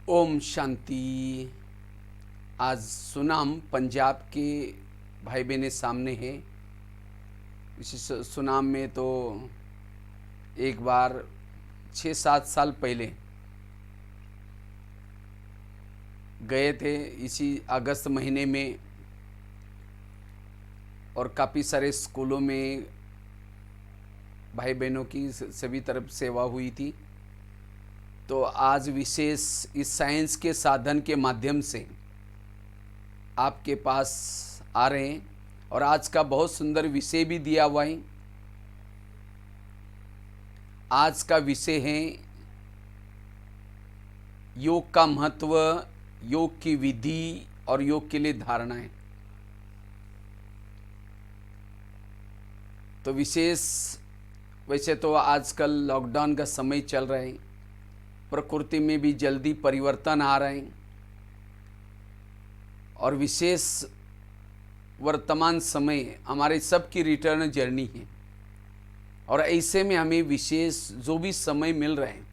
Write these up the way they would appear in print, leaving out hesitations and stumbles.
ओम शांति। आज सुनाम पंजाब के भाई बहने सामने है। इस सुनाम में तो एक बार 6-7 साल पहले गए थे, इसी अगस्त महीने में, और काफ़ी सारे स्कूलों में भाई बहनों की सभी तरफ सेवा हुई थी। तो आज विशेष इस साइंस के साधन के माध्यम से आपके पास आ रहे हैं, और आज का बहुत सुंदर विषय भी दिया हुआ है। आज का विषय है योग का महत्व, योग की विधि और योग के लिए धारणाएं। तो विशेष, वैसे तो आजकल लॉकडाउन का समय चल रहा है, प्रकृति में भी जल्दी परिवर्तन आ रहे हैं, और विशेष वर्तमान समय हमारे सबकी रिटर्न जर्नी है। और ऐसे में हमें विशेष जो भी समय मिल रहे हैं,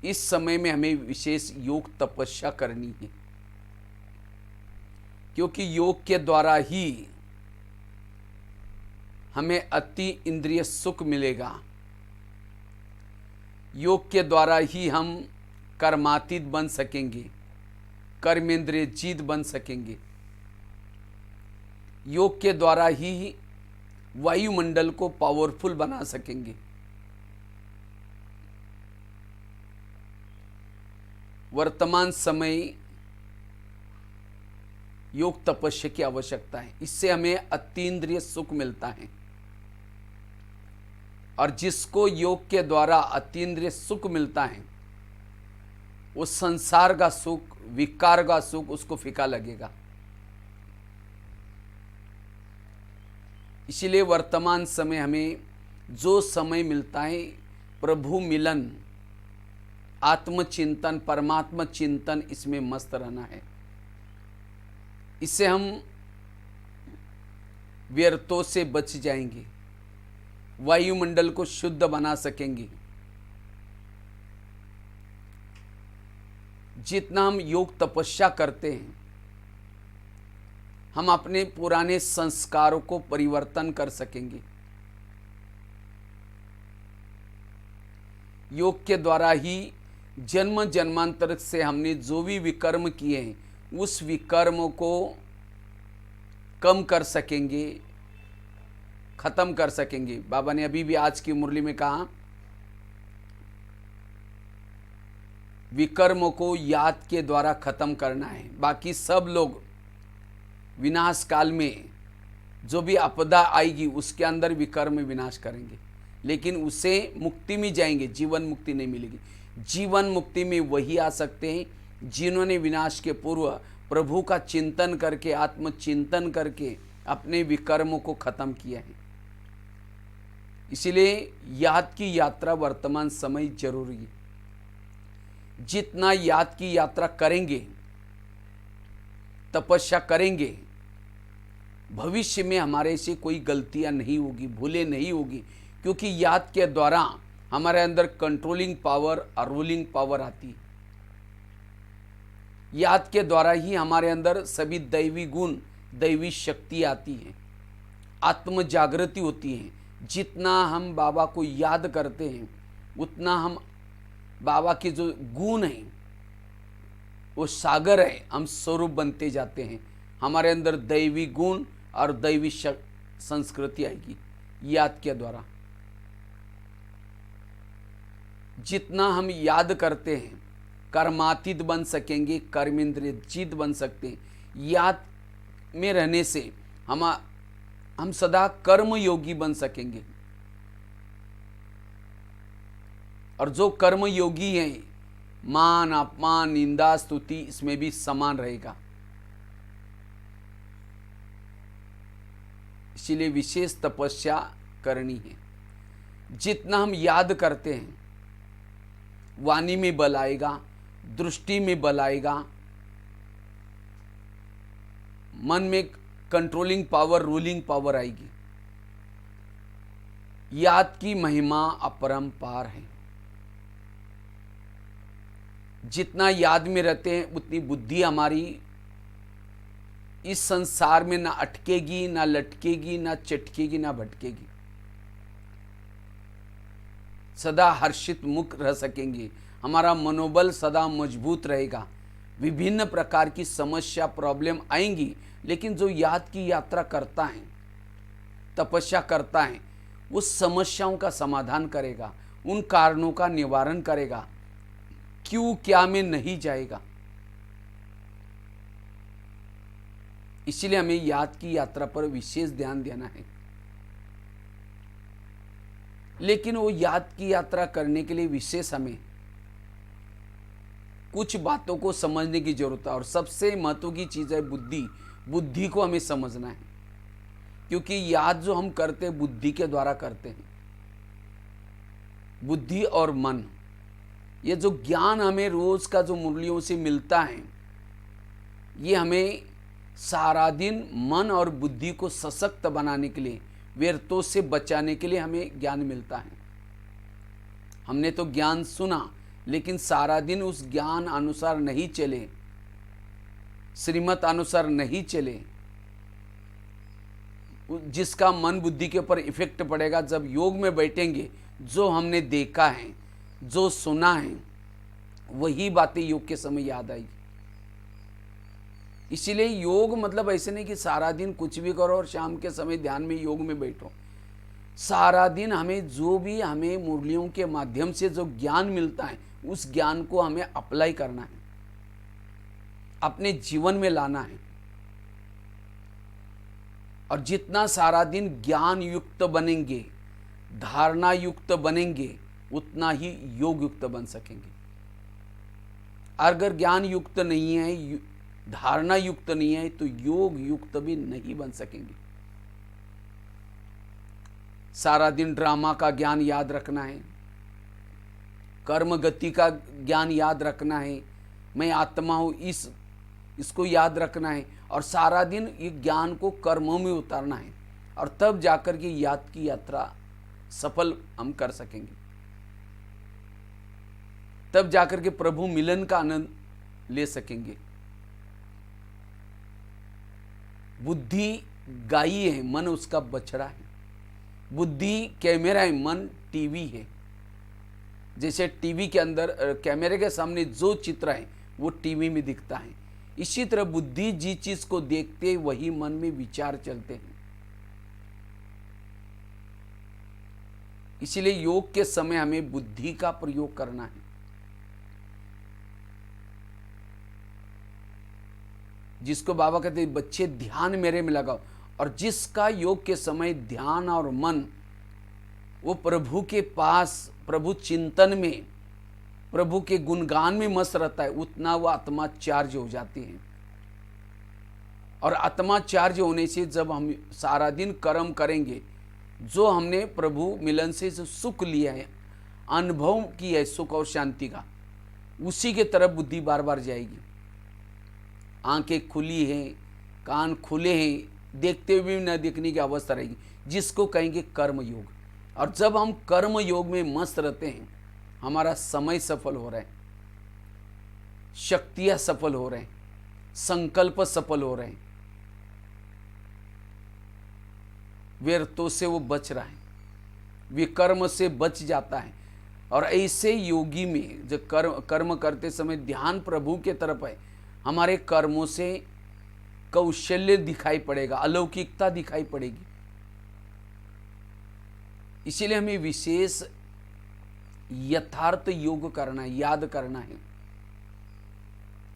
इस समय में हमें विशेष योग तपस्या करनी है, क्योंकि योग के द्वारा ही हमें अति इंद्रिय सुख मिलेगा। योग के द्वारा ही हम कर्मातीत बन सकेंगे, कर्मेंद्रिय जीत बन सकेंगे। योग के द्वारा ही वायुमंडल को पावरफुल बना सकेंगे। वर्तमान समय योग तपस्या की आवश्यकता है, इससे हमें अतीन्द्रिय सुख मिलता है। और जिसको योग के द्वारा अतीन्द्रिय सुख मिलता है, वो संसार का सुख, विकार का सुख उसको फीका लगेगा। इसीलिए वर्तमान समय हमें जो समय मिलता है, प्रभु मिलन, आत्मचिंतन, परमात्मा चिंतन, इसमें मस्त रहना है। इससे हम व्यर्थों से बच जाएंगे, वायुमंडल को शुद्ध बना सकेंगे। जितना हम योग तपस्या करते हैं, हम अपने पुराने संस्कारों को परिवर्तन कर सकेंगे। योग के द्वारा ही जन्म जन्मांतर से हमने जो भी विकर्म किए हैं, उस विकर्म को कम कर सकेंगे, खत्म कर सकेंगे। बाबा ने अभी भी आज की मुरली में कहा, विकर्म को याद के द्वारा खत्म करना है। बाकी सब लोग विनाश काल में जो भी आपदा आएगी, उसके अंदर विकर्म विनाश करेंगे, लेकिन उसे मुक्ति में जाएंगे, जीवन मुक्ति नहीं मिलेगी। जीवन मुक्ति में वही आ सकते हैं जिन्होंने विनाश के पूर्व प्रभु का चिंतन करके, आत्मचिंतन करके अपने विकर्मों को खत्म किया है। इसीलिए याद की यात्रा वर्तमान समय जरूरी है। जितना याद की यात्रा करेंगे, तपस्या करेंगे, भविष्य में हमारे से कोई गलतियां नहीं होगी, भूलें नहीं होगी, क्योंकि याद के द्वारा हमारे अंदर कंट्रोलिंग पावर और रूलिंग पावर आती है। याद के द्वारा ही हमारे अंदर सभी दैवी गुण, दैवी शक्ति आती है, आत्म जागृति होती है। जितना हम बाबा को याद करते हैं, उतना हम बाबा के जो गुण हैं, वो सागर है, हम स्वरूप बनते जाते हैं। हमारे अंदर दैवी गुण और दैवी संस्कृति आएगी याद के द्वारा। जितना हम याद करते हैं, कर्मातीत बन सकेंगे, कर्मेंद्रिय जीत बन सकते हैं। याद में रहने से हम सदा कर्म योगी बन सकेंगे। और जो कर्म योगी हैं, मान, अपमान, निंदा, स्तुति, इसमें भी समान रहेगा। इसीलिए विशेष तपस्या करनी है। जितना हम याद करते हैं, वाणी में बल आएगा, दृष्टि में बल आएगा, मन में कंट्रोलिंग पावर, रूलिंग पावर आएगी। याद की महिमा अपरंपार है। जितना याद में रहते हैं उतनी बुद्धि हमारी इस संसार में ना अटकेगी, ना लटकेगी, ना चटकेगी, ना भटकेगी। सदा हर्षित मुख रह सकेंगे, हमारा मनोबल सदा मजबूत रहेगा। विभिन्न प्रकार की समस्या प्रॉब्लम आएंगी, लेकिन जो याद की यात्रा करता है, तपस्या करता है, वो समस्याओं का समाधान करेगा, उन कारणों का निवारण करेगा, क्यों क्या में नहीं जाएगा। इसलिए हमें याद की यात्रा पर विशेष ध्यान देना है। लेकिन वो याद की यात्रा करने के लिए विशेष हमें कुछ बातों को समझने की जरूरत है, और सबसे महत्व की चीज है बुद्धि। बुद्धि को हमें समझना है, क्योंकि याद जो हम करते हैं बुद्धि के द्वारा करते हैं। बुद्धि और मन, ये जो ज्ञान हमें रोज का जो मुरलियों से मिलता है, ये हमें सारा दिन मन और बुद्धि को सशक्त बनाने के लिए, व्यर्थों से बचाने के लिए हमें ज्ञान मिलता है। हमने तो ज्ञान सुना, लेकिन सारा दिन उस ज्ञान अनुसार नहीं चले, श्रीमत अनुसार नहीं चले, जिसका मन बुद्धि के ऊपर इफेक्ट पड़ेगा। जब योग में बैठेंगे, जो हमने देखा है, जो सुना है, वही बातें योग के समय याद आएगी। इसीलिए योग मतलब ऐसे नहीं कि सारा दिन कुछ भी करो और शाम के समय ध्यान में योग में बैठो। सारा दिन हमें जो भी हमें मुरलियों के माध्यम से जो ज्ञान मिलता है, उस ज्ञान को हमें अप्लाई करना है, अपने जीवन में लाना है। और जितना सारा दिन ज्ञान युक्त बनेंगे, धारणा युक्त बनेंगे, उतना ही योग युक्त बन सकेंगे। अगर ज्ञान युक्त नहीं है, धारणा युक्त नहीं है, तो योग युक्त भी नहीं बन सकेंगे। सारा दिन ड्रामा का ज्ञान याद रखना है, कर्म गति का ज्ञान याद रखना है, मैं आत्मा हूं, इसको याद रखना है, और सारा दिन ये ज्ञान को कर्मों में उतारना है, और तब जाकर के याद की यात्रा सफल हम कर सकेंगे। तब जाकर के प्रभु मिलन का आनंद ले सकेंगे। बुद्धि गाय है, मन उसका बछड़ा है। बुद्धि कैमरा है, मन टीवी है। जैसे टीवी के अंदर कैमरे के सामने जो चित्र है वो टीवी में दिखता है, इसी तरह बुद्धि जिस चीज को देखते वही मन में विचार चलते हैं। इसीलिए योग के समय हमें बुद्धि का प्रयोग करना है। जिसको बाबा कहते हैं बच्चे ध्यान मेरे में लगाओ, और जिसका योग के समय ध्यान और मन वो प्रभु के पास, प्रभु चिंतन में, प्रभु के गुणगान में मस्त रहता है, उतना वो आत्मा चार्ज हो जाती है। और आत्मा चार्ज होने से जब हम सारा दिन कर्म करेंगे, जो हमने प्रभु मिलन से जो सुख लिया है, अनुभव की है सुख और शांति का, उसी के तरफ बुद्धि बार बार जाएगी। आंखें खुली हैं, कान खुले हैं, देखते हुए भी न देखने की अवस्था रहेगी, जिसको कहेंगे कर्म योग। और जब हम कर्म योग में मस्त रहते हैं, हमारा समय सफल हो रहा है, शक्तियां सफल हो रहे हैं, संकल्प सफल हो रहे हैं, व्यर्थों से वो बच रहा है, विकर्म से बच जाता है। और ऐसे योगी में जो कर्म करते समय ध्यान प्रभु के तरफ है, हमारे कर्मों से कौशल्य दिखाई पड़ेगा, अलौकिकता दिखाई पड़ेगी। इसीलिए हमें विशेष यथार्थ योग करना है, याद करना है।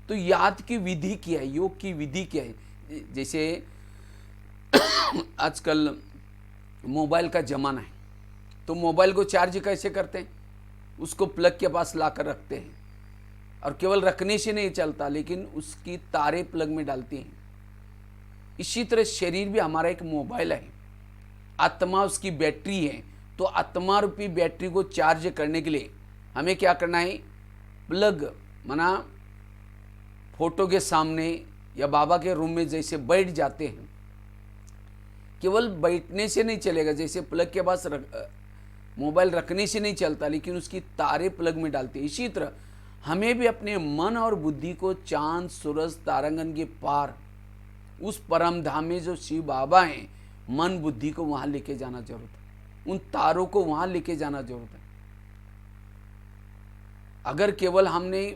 तो याद की विधि क्या है, योग की विधि क्या है? जैसे आजकल मोबाइल का जमाना है, तो मोबाइल को चार्ज कैसे करते हैं? उसको प्लग के पास लाकर रखते हैं, और केवल रखने से नहीं चलता, लेकिन उसकी तारे प्लग में डालती हैं। इसी तरह शरीर भी हमारा एक मोबाइल है, आत्मा उसकी बैटरी है। तो आत्मा रूपी बैटरी को चार्ज करने के लिए हमें क्या करना है? प्लग माना फोटो के सामने या बाबा के रूम में जैसे बैठ जाते हैं, केवल बैठने से नहीं चलेगा, जैसे प्लग के पास मोबाइल रखने से नहीं चलता, लेकिन उसकी तारे प्लग में डालते हैं। इसी तरह हमें भी अपने मन और बुद्धि को चांद सूरज तारांगन के पार उस परम धाम में जो शिव बाबा हैं, मन बुद्धि को वहां लेके जाना जरूरत है, उन तारों को वहां लेके जाना जरूरत है। अगर केवल हमने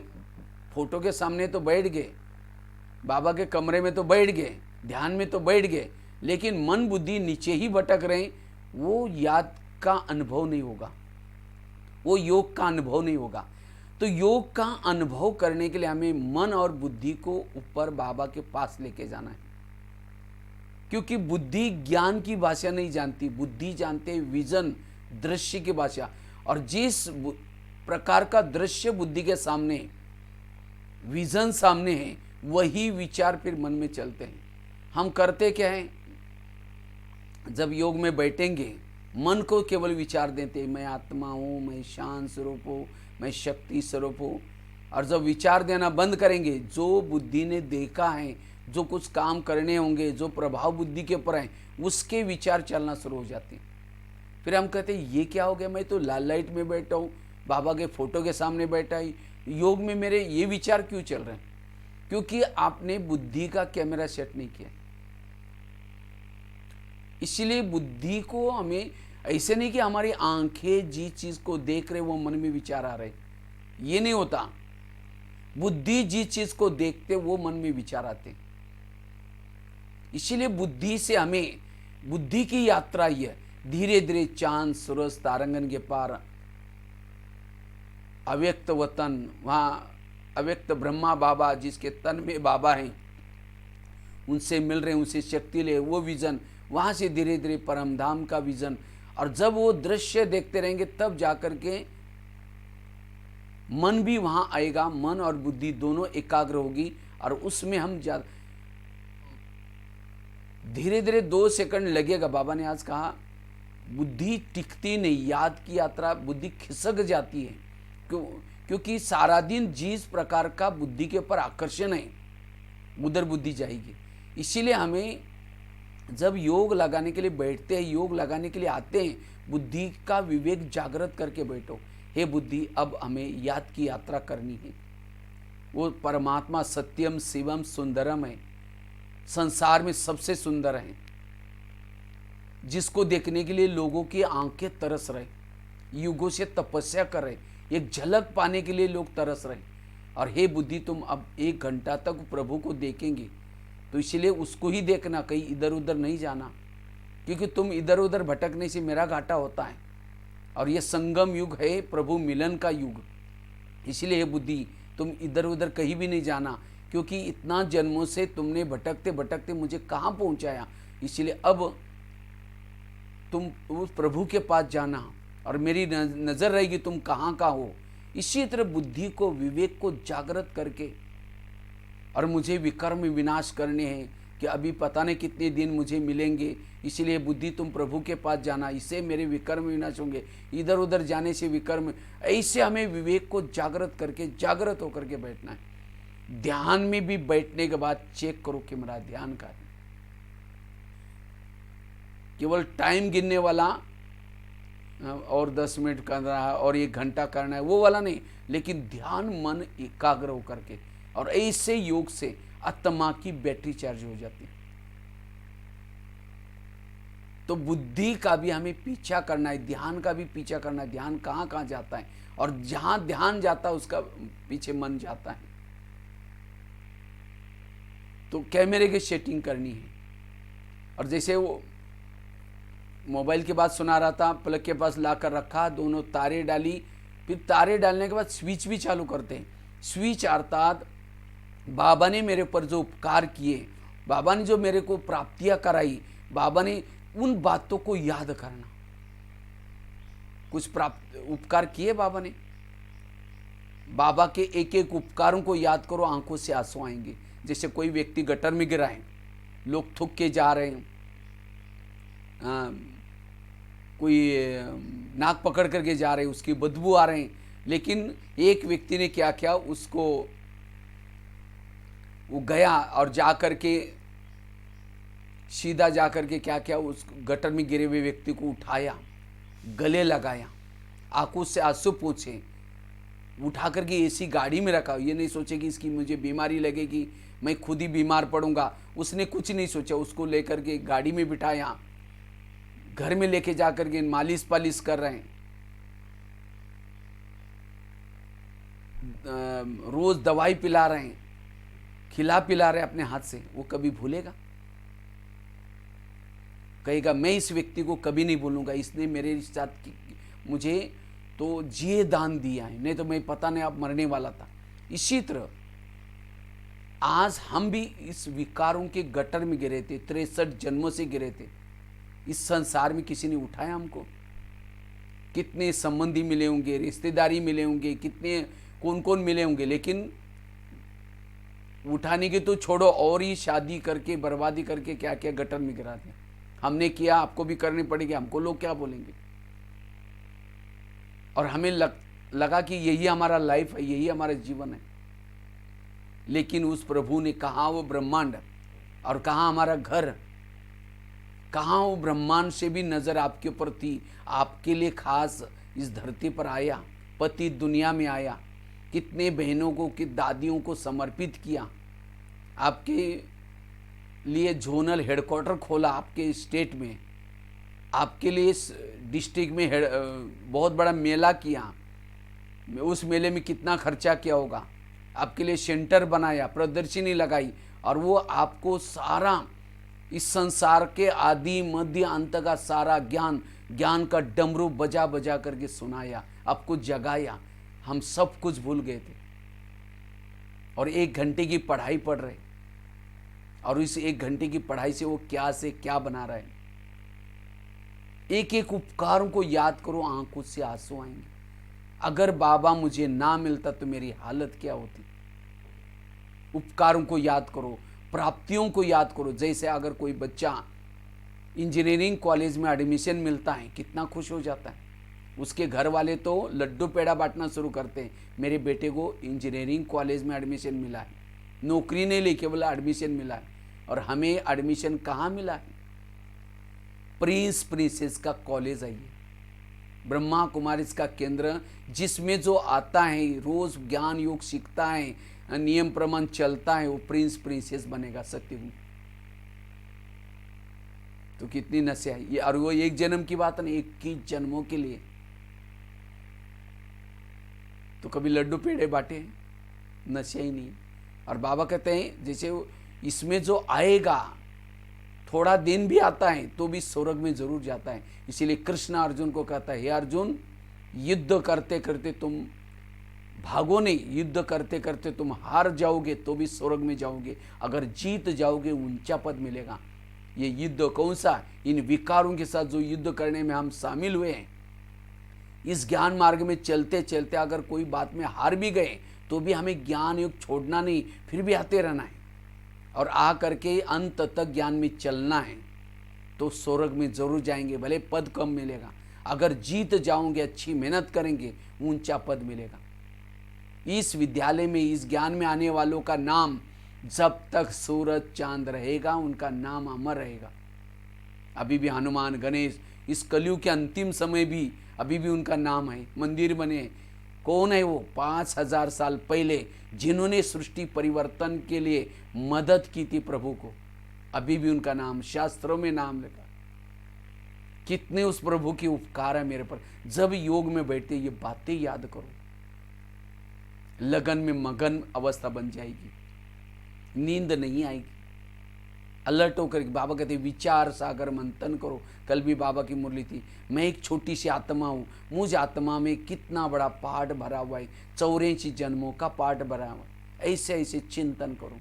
फोटो के सामने तो बैठ गए, बाबा के कमरे में तो बैठ गए, ध्यान में तो बैठ गए, लेकिन मन बुद्धि नीचे ही भटक रहे, वो याद का अनुभव नहीं होगा, वो योग का अनुभव नहीं होगा। तो योग का अनुभव करने के लिए हमें मन और बुद्धि को ऊपर बाबा के पास लेके जाना है, क्योंकि बुद्धि ज्ञान की भाषा नहीं जानती, बुद्धि जानते हैं विजन, दृश्य की भाषा। और जिस प्रकार का दृश्य बुद्धि के सामने, विजन सामने है, वही विचार फिर मन में चलते हैं। हम करते क्या है, जब योग में बैठेंगे मन को केवल विचार देते हैं, मैं आत्मा हूँ, मैं शांत स्वरूप हूँ, मैं शक्ति स्वरूप हूँ। और जब विचार देना बंद करेंगे, जो बुद्धि ने देखा है, जो कुछ काम करने होंगे, जो प्रभाव बुद्धि के ऊपर है, उसके विचार चलना शुरू हो जाते हैं। फिर हम कहते हैं ये क्या हो गया, मैं तो लाल लाइट में बैठा हूँ, बाबा के फोटो के सामने बैठा ही, योग में मेरे ये विचार क्यों चल रहे हैं? क्योंकि आपने बुद्धि का कैमरा सेट नहीं किया। इसलिए बुद्धि को हमें ऐसे नहीं कि हमारी आंखें जिस चीज को देख रहे वो मन में विचार आ रहे, ये नहीं होता। बुद्धि जिस चीज को देखते वो मन में विचार आते। इसलिए बुद्धि से हमें, बुद्धि की यात्रा ही है, धीरे धीरे चांद सूरज तारांगन के पार अव्यक्त वतन, वहां अव्यक्त ब्रह्मा बाबा जिसके तन में बाबा हैं, उनसे मिल रहे, उनसे शक्ति ले, वो विजन, वहां से धीरे धीरे परमधाम का विजन। और जब वो दृश्य देखते रहेंगे तब जाकर के मन भी वहां आएगा, मन और बुद्धि दोनों एकाग्र होगी। और उसमें हम धीरे धीरे 2 सेकंड लगेगा। बाबा ने आज कहा बुद्धि टिकती नहीं, याद की यात्रा बुद्धि खिसक जाती है, क्योंकि सारा दिन जिस प्रकार का बुद्धि के ऊपर आकर्षण है उधर बुद्धि जाएगी। इसीलिए हमें जब योग लगाने के लिए बैठते हैं, योग लगाने के लिए आते हैं, बुद्धि का विवेक जागृत करके बैठो। हे बुद्धि, अब हमें याद की यात्रा करनी है। वो परमात्मा सत्यम शिवम सुंदरम है, संसार में सबसे सुंदर है, जिसको देखने के लिए लोगों की आंखें तरस रहे, युगों से तपस्या कर रहे, एक झलक पाने के लिए लोग तरस रहे। और हे बुद्धि, तुम अब 1 घंटा तक प्रभु को देखेंगे, तो इसलिए उसको ही देखना, कहीं इधर उधर नहीं जाना, क्योंकि तुम इधर उधर भटकने से मेरा घाटा होता है। और ये संगम युग है, प्रभु मिलन का युग। इसलिए हे बुद्धि, तुम इधर उधर कहीं भी नहीं जाना, क्योंकि इतना जन्मों से तुमने भटकते भटकते मुझे कहाँ पहुँचाया। इसलिए अब तुम उस प्रभु के पास जाना, और मेरी नज़र रहेगी तुम कहाँ का हो। इसी तरह बुद्धि को, विवेक को जागृत करके, और मुझे विकर्म विनाश करने हैं कि अभी पता नहीं कितने दिन मुझे मिलेंगे, इसलिए बुद्धि तुम प्रभु के पास जाना, इससे मेरे विकर्म विनाश होंगे, इधर उधर जाने से विकर्म। ऐसे हमें विवेक को जागृत करके, जागृत होकर के बैठना है। ध्यान में भी बैठने के बाद चेक करो कि मेरा ध्यान का है। केवल टाइम गिनने वाला और 10 मिनट करना है और 1 घंटा करना है, वो वाला नहीं, लेकिन ध्यान मन एकाग्र होकर के। और ऐसे योग से आत्मा की बैटरी चार्ज हो जाती है। तो बुद्धि का भी हमें पीछा करना है, ध्यान का भी पीछा करना है। ध्यान कहाँ कहाँ जाता है, और जहां ध्यान जाता है उसका पीछे मन जाता है। तो कैमरे की सेटिंग करनी है। और जैसे वो मोबाइल की बात सुना रहा था, प्लग के पास लाकर रखा, दोनों तारे डाली, फिर तारे डालने के बाद स्विच भी चालू करते हैं। स्विच अर्थात बाबा ने मेरे ऊपर जो उपकार किए, बाबा ने जो मेरे को प्राप्तियां कराई, बाबा ने उन बातों को याद करना। कुछ उपकार किए बाबा ने, बाबा के एक एक उपकारों को याद करो, आंखों से आंसू आएंगे। जैसे कोई व्यक्ति गटर में गिरा है, लोग थूक के जा रहे हैं, कोई नाक पकड़ करके जा रहे हैं, उसकी बदबू आ रहे हैं, लेकिन एक व्यक्ति ने क्या किया, उसको वो गया और जा करके सीधा जा करके क्या किया, उस गटर में गिरे हुए व्यक्ति को उठाया, गले लगाया, आंखों से आंसू पूछे, उठा करके एसी गाड़ी में रखा, ये नहीं सोचे कि इसकी मुझे बीमारी लगेगी, मैं खुद ही बीमार पड़ूंगा। उसने कुछ नहीं सोचा, उसको लेकर के गाड़ी में बिठाया, घर में लेके जा करके मालिश पालिश कर रहे हैं, रोज दवाई पिला रहे हैं, खिला पिला रहे अपने हाथ से। वो कभी भूलेगा? कहेगा मैं इस व्यक्ति को कभी नहीं भूलूंगा, इसने मेरे साथ मुझे तो जिए दान दिया है, नहीं तो मैं पता नहीं अब मरने वाला था। इसी तरह आज हम भी इस विकारों के गटर में गिरे थे, 63 जन्मों से गिरे थे। इस संसार में किसी ने उठाया हमको? कितने संबंधी मिले होंगे, रिश्तेदारी मिले होंगे, कितने कौन कौन मिले होंगे, लेकिन उठाने के तो छोड़ो, और ही शादी करके बर्बादी करके क्या क्या गटर में गिरा दिया। हमने किया, आपको भी करनी पड़ेगी, हमको लोग क्या बोलेंगे? और हमें लगा कि यही हमारा लाइफ है, यही हमारा जीवन है। लेकिन उस प्रभु ने कहा वो ब्रह्मांड, और कहा हमारा घर, कहाँ वो ब्रह्मांड से भी नजर आपके ऊपर थी, आपके लिए खास इस धरती पर आया, पति दुनिया में आया, कितने बहनों को, कि दादियों को समर्पित किया, आपके लिए जोनल हेडक्वार्टर खोला आपके स्टेट में, आपके लिए डिस्ट्रिक्ट में बहुत बड़ा मेला किया, उस मेले में कितना खर्चा किया होगा, आपके लिए सेंटर बनाया, प्रदर्शनी लगाई, और वो आपको सारा इस संसार के आदि मध्य अंत का सारा ज्ञान का डमरू बजा बजा करके सुनाया, आपको जगाया। हम सब कुछ भूल गए थे और 1 घंटे की पढ़ाई पढ़ रहे, और इस 1 घंटे की पढ़ाई से वो क्या से क्या बना रहे। एक एक उपकारों को याद करो, आंखों से आंसू आएंगे। अगर बाबा मुझे ना मिलता तो मेरी हालत क्या होती। उपकारों को याद करो, प्राप्तियों को याद करो। जैसे अगर कोई बच्चा इंजीनियरिंग कॉलेज में एडमिशन मिलता है, कितना खुश हो जाता है। उसके घर वाले तो लड्डू पेड़ा बांटना शुरू करते हैं, मेरे बेटे को इंजीनियरिंग कॉलेज में एडमिशन मिला है, नौकरी नहीं ली, केवल एडमिशन मिला है। और हमें एडमिशन कहाँ मिला है? प्रिंस प्रिंसेस का कॉलेज है ये, ब्रह्मा कुमारी का केंद्र, जिसमें जो आता है रोज ज्ञान योग सीखता है, नियम प्रमाण चलता है, वो प्रिंस प्रिंसेस बनेगा सत्ययुग। तो कितनी नशे है ये। और वो 1 जन्म की बात नहीं, 21 जन्मों के लिए। तो कभी लड्डू पेड़े बांटे, नशे ही नहीं। और बाबा कहते हैं जैसे इसमें जो आएगा, थोड़ा दिन भी आता है तो भी स्वर्ग में जरूर जाता है। इसीलिए कृष्ण अर्जुन को कहता है, हे अर्जुन, युद्ध करते करते तुम भागो नहीं, युद्ध करते करते तुम हार जाओगे तो भी स्वर्ग में जाओगे, अगर जीत जाओगे ऊंचा पद मिलेगा। ये युद्ध कौन सा? इन विकारों के साथ जो युद्ध करने में हम शामिल हुए हैं। इस ज्ञान मार्ग में चलते चलते अगर कोई बात में हार भी गए तो भी हमें ज्ञान योग छोड़ना नहीं, फिर भी आते रहना है और आ करके अंत तक ज्ञान में चलना है, तो स्वर्ग में जरूर जाएंगे। भले पद कम मिलेगा, अगर जीत जाओगे, अच्छी मेहनत करेंगे, ऊंचा पद मिलेगा। इस विद्यालय में, इस ज्ञान में आने वालों का नाम जब तक सूरज चांद रहेगा, उनका नाम अमर रहेगा। अभी भी हनुमान, गणेश, इस कलयुग के अंतिम समय भी अभी भी उनका नाम है, मंदिर बने। कौन है वो? 5000 साल पहले जिन्होंने सृष्टि परिवर्तन के लिए मदद की थी प्रभु को, अभी भी उनका नाम शास्त्रों में नाम लिखा। कितने उस प्रभु के उपकार है मेरे पर। जब योग में बैठते ये बातें याद करो, लगन में मगन अवस्था बन जाएगी, नींद नहीं आएगी, अलर्ट होकर। बाबा कहते विचार सागर मंथन करो। कल भी बाबा की मुरली थी, मैं एक छोटी सी आत्मा हूँ, मुझ आत्मा में कितना बड़ा पाठ भरा हुआ है, 84 जन्मों का पाठ भरा हुआ है। ऐसे ऐसे चिंतन करो।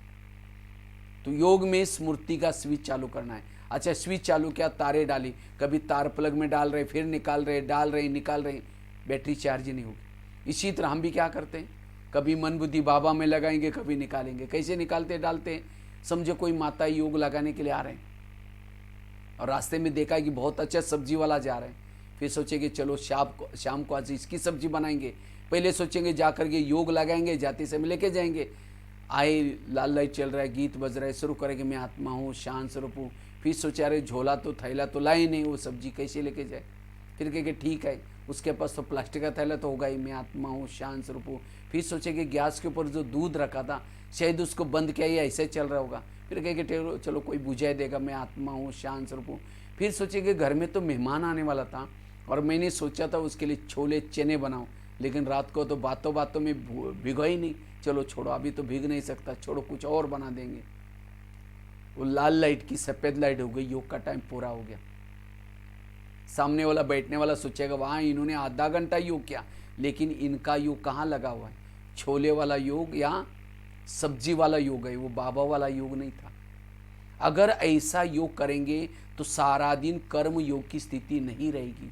तो योग में स्मृति का स्विच चालू करना है। अच्छा, स्विच चालू किया, तारे डाली, कभी तार प्लग में डाल रहे, फिर निकाल रहे, डाल रहे, निकाल रहे, बैटरी चार्ज ही नहीं होगी। इसी तरह हम भी क्या करते हैं, कभी मन बुद्धि बाबा में लगाएंगे, कभी निकालेंगे। कैसे निकालते डालते हैं? समझो कोई माता योग लगाने के लिए आ रहे हैं और रास्ते में देखा है कि बहुत अच्छा सब्जी वाला जा रहे हैं, फिर सोचेंगे चलो शाम को आज इसकी सब्जी बनाएंगे। पहले सोचेंगे जा करके योग लगाएंगे, जाते समय लेके जाएंगे। आए, लाल लाइट चल रहा है, गीत बज रहा है, शुरू करेंगे मैं आत्मा हूँ, शांत स्वरूप हूँ। फिर सोचा अरे झोला तो थैला तो लाए नहीं, वो सब्जी कैसे लेके जाए। फिर कहेंगे ठीक है, उसके पास तो प्लास्टिक का थैला तो होगा ही, मैं आत्मा हूँ, शांत स्वरूप हूँ। फिर सोचे कि गैस के ऊपर जो दूध रखा था शायद उसको बंद किया या ऐसे चल रहा होगा। फिर कहे कि चलो कोई बुझा देगा, मैं आत्मा हूँ, शांत स्वरूप हूँ। फिर सोचे कि घर में तो मेहमान आने वाला था और मैंने सोचा था उसके लिए छोले चने बनाऊँ, लेकिन रात को तो बातों बातों में भिगो ही नहीं। चलो छोड़ो, अभी तो भीग नहीं सकता, छोड़ो कुछ और बना देंगे। वो लाल लाइट की सफ़ेद लाइट हो गई, योग का टाइम पूरा हो गया। सामने वाला बैठने वाला सोचेगा वहाँ इन्होंने आधा घंटा योग किया, लेकिन इनका योग कहाँ लगा हुआ है, छोले वाला योग या सब्जी वाला योग है, वो बाबा वाला योग नहीं था। अगर ऐसा योग करेंगे तो सारा दिन कर्म योग की स्थिति नहीं रहेगी,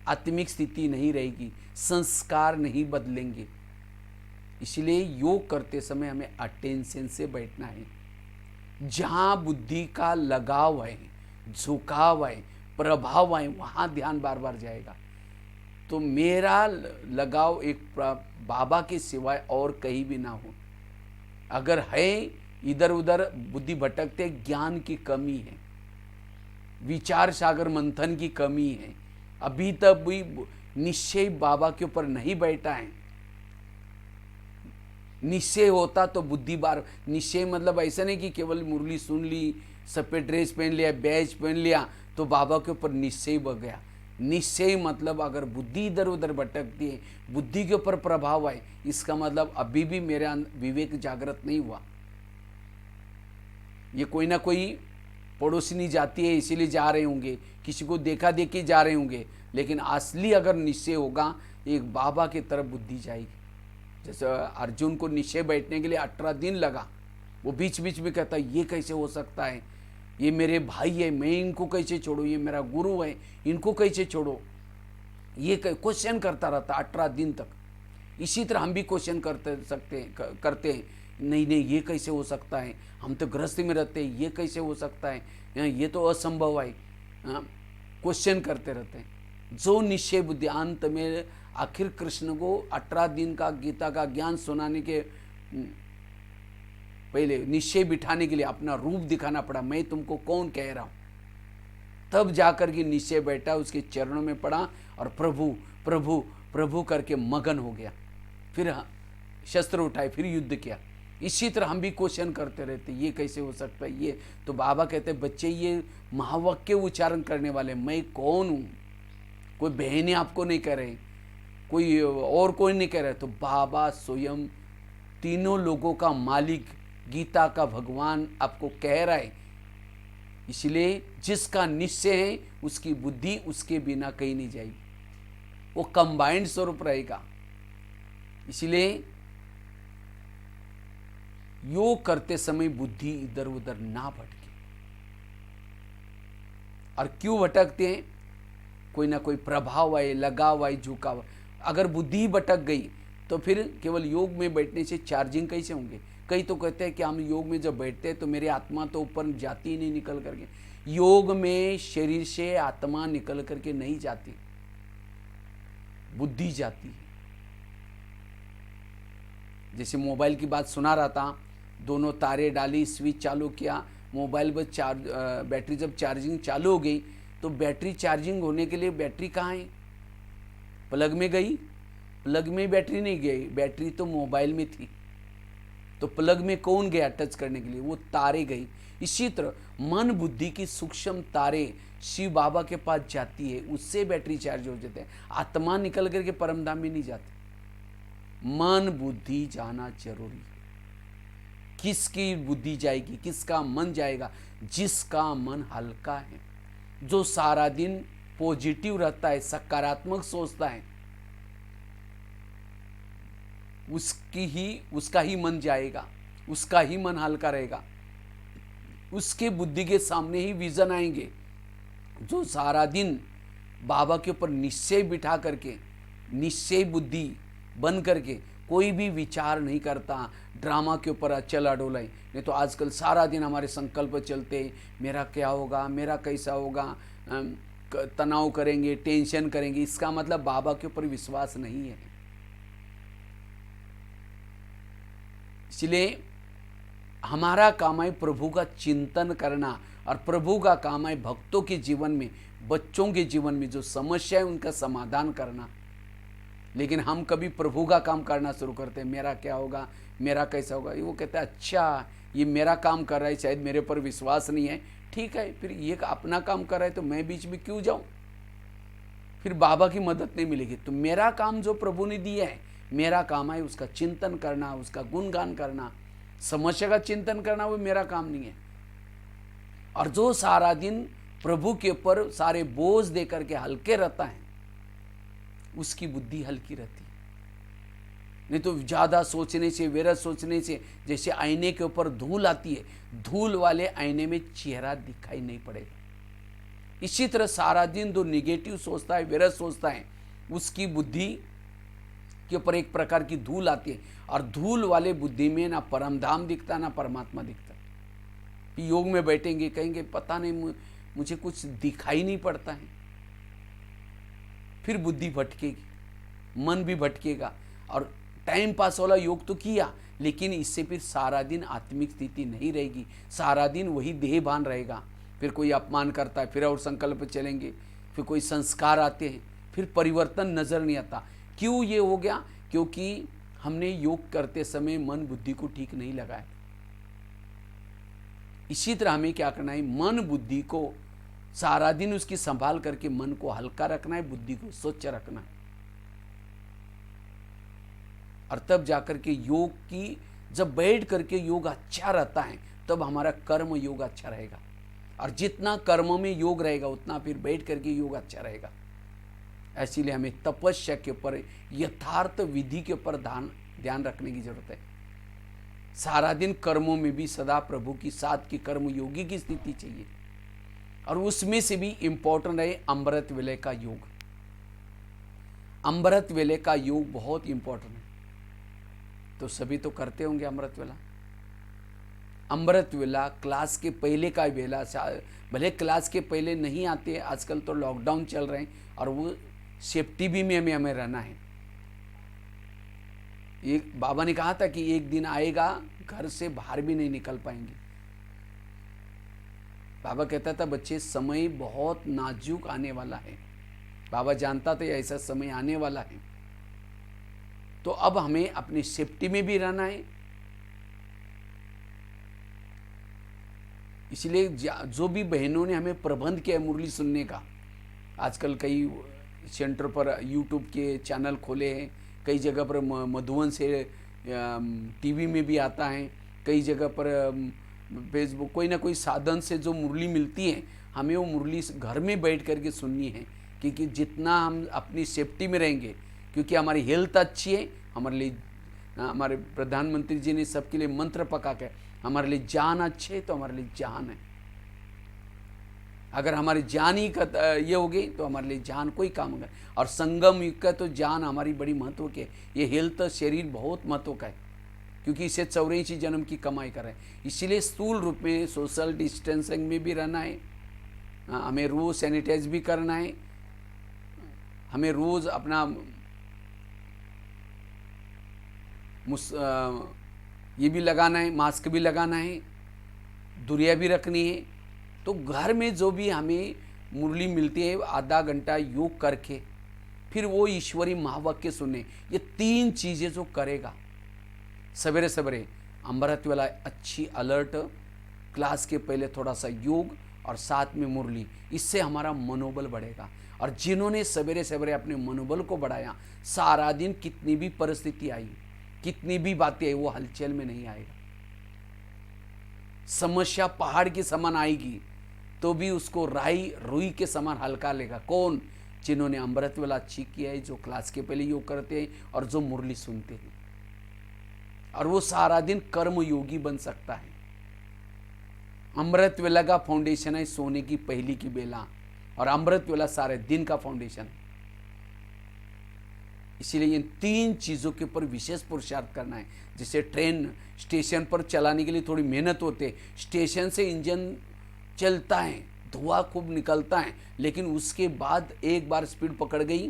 आत्मिक स्थिति नहीं रहेगी, संस्कार नहीं बदलेंगे। इसलिए योग करते समय हमें अटेंशन से बैठना है। जहाँ बुद्धि का लगाव है, झुकाव है, प्रभाव है, वहाँ ध्यान बार बार जाएगा। तो मेरा लगाव एक बाबा के सिवाय और कहीं भी ना हो। अगर है इधर उधर बुद्धि भटकते, ज्ञान की कमी है, विचार सागर मंथन की कमी है, अभी तक भी निश्चय बाबा के ऊपर नहीं बैठा है। निश्चय होता तो बुद्धि बार, निश्चय मतलब ऐसा नहीं कि केवल मुरली सुन ली, सफ़ेद ड्रेस पहन लिया, बैज पहन लिया तो बाबा के ऊपर निश्चय बह गया। निश्चय मतलब अगर बुद्धि इधर उधर भटकती है, बुद्धि के ऊपर प्रभाव है, इसका मतलब अभी भी मेरे विवेक जागृत नहीं हुआ। ये कोई ना कोई पड़ोसिनी जाती है इसीलिए जा रहे होंगे, किसी को देखा देखी जा रहे होंगे, लेकिन असली अगर निश्चय होगा एक बाबा की तरफ बुद्धि जाएगी। जैसे अर्जुन को निश्चय बैठने के लिए 18 दिन लगा, वो बीच बीच में कहता ये कैसे हो सकता है, ये मेरे भाई है, मैं इनको कैसे छोड़ूं, ये मेरा गुरु है, इनको कैसे छोड़ो, ये क्वेश्चन करता रहता 18 दिन तक। इसी तरह हम भी क्वेश्चन करते हैं, नहीं नहीं ये कैसे हो सकता है, हम तो गृहस्थी में रहते हैं, ये कैसे हो सकता है, ये तो असंभव है, क्वेश्चन करते रहते हैं। जो निश्चय बुद्धि, अंत में आखिर कृष्ण को 18 दिन का गीता का ज्ञान सुनाने के पहले निश्चय बिठाने के लिए अपना रूप दिखाना पड़ा, मैं तुमको कौन कह रहा हूं। तब जाकर के निश्चय बैठा, उसके चरणों में पड़ा और प्रभु प्रभु प्रभु करके मगन हो गया। फिर शस्त्र उठाए, फिर युद्ध किया। इसी तरह हम भी क्वेश्चन करते रहते, ये कैसे हो सकता है, ये तो बाबा कहते बच्चे ये महावाक्य उच्चारण करने वाले मैं कौन हूँ, कोई बहनें आपको नहीं कह रहे, कोई और कोई नहीं कह रहे, तो बाबा स्वयं तीनों लोगों का मालिक, गीता का भगवान आपको कह रहा है। इसलिए जिसका निश्चय है उसकी बुद्धि उसके बिना कहीं नहीं जाएगी, वो कंबाइंड स्वरूप रहेगा। इसलिए योग करते समय बुद्धि इधर उधर ना भटके। और क्यों भटकते हैं, कोई ना कोई प्रभाव है, लगाव है, झुकाव। अगर बुद्धि भटक गई तो फिर केवल योग में बैठने से चार्जिंग कैसे होंगे। कई तो कहते हैं कि हम योग में जब बैठते हैं तो मेरी आत्मा तो ऊपर जाती ही नहीं निकल करके। योग में शरीर से आत्मा निकल करके नहीं जाती, बुद्धि जाती है। जैसे मोबाइल की बात सुना रहा था, दोनों तारे डाली, स्विच चालू किया, मोबाइल बस बैटरी जब चार्जिंग चालू हो गई तो बैटरी चार्जिंग होने के लिए बैटरी कहाँ है, प्लग में गई, प्लग में बैटरी नहीं गई, बैटरी तो मोबाइल में थी। तो प्लग में कौन गया टच करने के लिए, वो तारे गई। इसी तरह मन बुद्धि की सूक्ष्म तारे शिव बाबा के पास जाती है, उससे बैटरी चार्ज हो जाते हैं। आत्मा निकल करके परमधाम में नहीं जाते, मन बुद्धि जाना जरूरी है। किसकी बुद्धि जाएगी, किसका मन जाएगा, जिसका मन हल्का है, जो सारा दिन पॉजिटिव रहता है, सकारात्मक सोचता है, उसका ही मन जाएगा, उसका ही मन हल्का रहेगा, उसके बुद्धि के सामने ही विजन आएंगे। जो सारा दिन बाबा के ऊपर निश्चय बिठा करके, निश्चय बुद्धि बन करके कोई भी विचार नहीं करता, ड्रामा के ऊपर चला डोला ही। नहीं तो आजकल सारा दिन हमारे संकल्प चलते, मेरा क्या होगा, मेरा कैसा होगा, तनाव करेंगे, टेंशन करेंगे। इसका मतलब बाबा के ऊपर विश्वास नहीं है। इसलिए हमारा काम है प्रभु का चिंतन करना, और प्रभु का काम है भक्तों के जीवन में बच्चों के जीवन में जो समस्या है उनका समाधान करना। लेकिन हम कभी प्रभु का काम करना शुरू करते हैं, मेरा क्या होगा, मेरा कैसा होगा। वो कहता है अच्छा ये मेरा काम कर रहा है, शायद मेरे पर विश्वास नहीं है, ठीक है, फिर ये अपना काम कर रहा है तो मैं बीच में क्यों जाऊं, फिर बाबा की मदद नहीं मिलेगी। तो मेरा काम जो प्रभु ने दिया है, मेरा काम है उसका चिंतन करना, उसका गुणगान करना, समस्या का चिंतन करना, वो मेरा काम नहीं है। और जो सारा दिन प्रभु के ऊपर सारे बोझ दे करके हल्के रहता है, उसकी बुद्धि हल्की रहती है। नहीं तो ज़्यादा सोचने से, व्यर्थ सोचने से, जैसे आईने के ऊपर धूल आती है, धूल वाले आईने में चेहरा दिखाई नहीं पड़ेगा। इसी तरह सारा दिन जो निगेटिव सोचता है, व्यर्थ सोचता है, उसकी बुद्धि के ऊपर एक प्रकार की धूल आती है। और धूल वाले बुद्धि में ना परम धाम दिखता, ना परमात्मा दिखता। योग में बैठेंगे, कहेंगे पता नहीं मुझे कुछ दिखाई नहीं पड़ता है, फिर बुद्धि भटकेगी, मन भी भटकेगा। और टाइम पास वाला योग तो किया, लेकिन इससे फिर सारा दिन आत्मिक स्थिति नहीं रहेगी, सारा दिन वही देह भान रहेगा। फिर कोई अपमान करता है, फिर और संकल्प चलेंगे, फिर कोई संस्कार आते हैं, फिर परिवर्तन नजर नहीं आता। क्यों ये हो गया? क्योंकि हमने योग करते समय मन बुद्धि को ठीक नहीं लगाया। इसी तरह हमें क्या करना है, मन बुद्धि को सारा दिन उसकी संभाल करके मन को हल्का रखना है, बुद्धि को स्वच्छ रखना है। और तब जाकर के योग की, जब बैठ करके योग अच्छा रहता है, तब हमारा कर्म योग अच्छा रहेगा। और जितना कर्म में योग रहेगा, उतना फिर बैठ करके योग अच्छा रहेगा। इसीलिए हमें तपस्या के ऊपर, यथार्थ विधि के ऊपर ध्यान रखने की जरूरत है। सारा दिन कर्मों में भी सदा प्रभु की साथ की कर्म योगी की स्थिति चाहिए। और उसमें से भी इंपॉर्टेंट है अमृत वेले का योग। अमृत वेले का योग बहुत इंपॉर्टेंट है। तो सभी तो करते होंगे अमृत वेला। अमृत वेला क्लास के पहले का वेला, भले क्लास के पहले नहीं आते, आजकल तो लॉकडाउन चल रहे हैं और वो सेफ्टी भी में हमें रहना है। एक बाबा ने कहा था कि एक दिन आएगा घर से बाहर भी नहीं निकल पाएंगे। बाबा कहता था बच्चे समय बहुत नाजुक आने वाला है। बाबा जानता था ऐसा समय आने वाला है। तो अब हमें अपनी सेफ्टी में भी रहना है। इसलिए जो भी बहनों ने हमें प्रबंध किया मुरली सुनने का, आजकल कई सेंटर पर यूट्यूब के चैनल खोले हैं, कई जगह पर मधुबन से टीवी में भी आता है, कई जगह पर फेसबुक, कोई ना कोई साधन से जो मुरली मिलती है, हमें वो मुरली घर में बैठ करके सुननी है। क्योंकि जितना हम अपनी सेफ्टी में रहेंगे, क्योंकि हमारी हेल्थ अच्छी है, हमारे लिए, हमारे प्रधानमंत्री जी ने सबके लिए मंत्र पका के, हमारे लिए जान अच्छे है तो हमारे लिए जान है। अगर हमारी जान ही ये होगी तो हमारे लिए जान कोई काम होगा। और संगम युग का तो जान हमारी बड़ी महत्व की है। ये हेल्थ शरीर बहुत महत्व का है, क्योंकि इसे 84 जन्म की कमाई कर रहे हैं। इसीलिए स्थूल रूप में सोशल डिस्टेंसिंग में भी रहना है, हमें रोज़ सैनिटाइज भी करना है, हमें रोज़ अपना ये भी लगाना है, मास्क भी लगाना है, दूरियां भी रखनी है। तो घर में जो भी हमें मुरली मिलती है, आधा घंटा योग करके फिर वो ईश्वरी महावाक्य सुने, ये 3 चीज़ें जो करेगा, सवेरे सवेरे अमृत वाला अच्छी अलर्ट, क्लास के पहले थोड़ा सा योग और साथ में मुरली, इससे हमारा मनोबल बढ़ेगा। और जिन्होंने सवेरे सवेरे अपने मनोबल को बढ़ाया, सारा दिन कितनी भी परिस्थिति आई, कितनी भी बातें आई, वो हलचल में नहीं आएगा। समस्या पहाड़ के समान आएगी तो भी उसको राई रुई के समान हल्का लेगा। कौन? जिन्होंने अमृत वेला अच्छी किया है, जो क्लास के पहले योग करते हैं और जो मुरली सुनते हैं। और वो सारा दिन कर्म योगी बन सकता है। अमृत वेला का फाउंडेशन है सोने की पहली की बेला, और अमृत वेला सारे दिन का फाउंडेशन है। इसीलिए इन 3 चीज़ों के ऊपर विशेष पुरुषार्थ करना है। जैसे ट्रेन स्टेशन पर चलाने के लिए थोड़ी मेहनत होती है, स्टेशन से इंजन चलता है, धुआं खूब निकलता है, लेकिन उसके बाद एक बार स्पीड पकड़ गई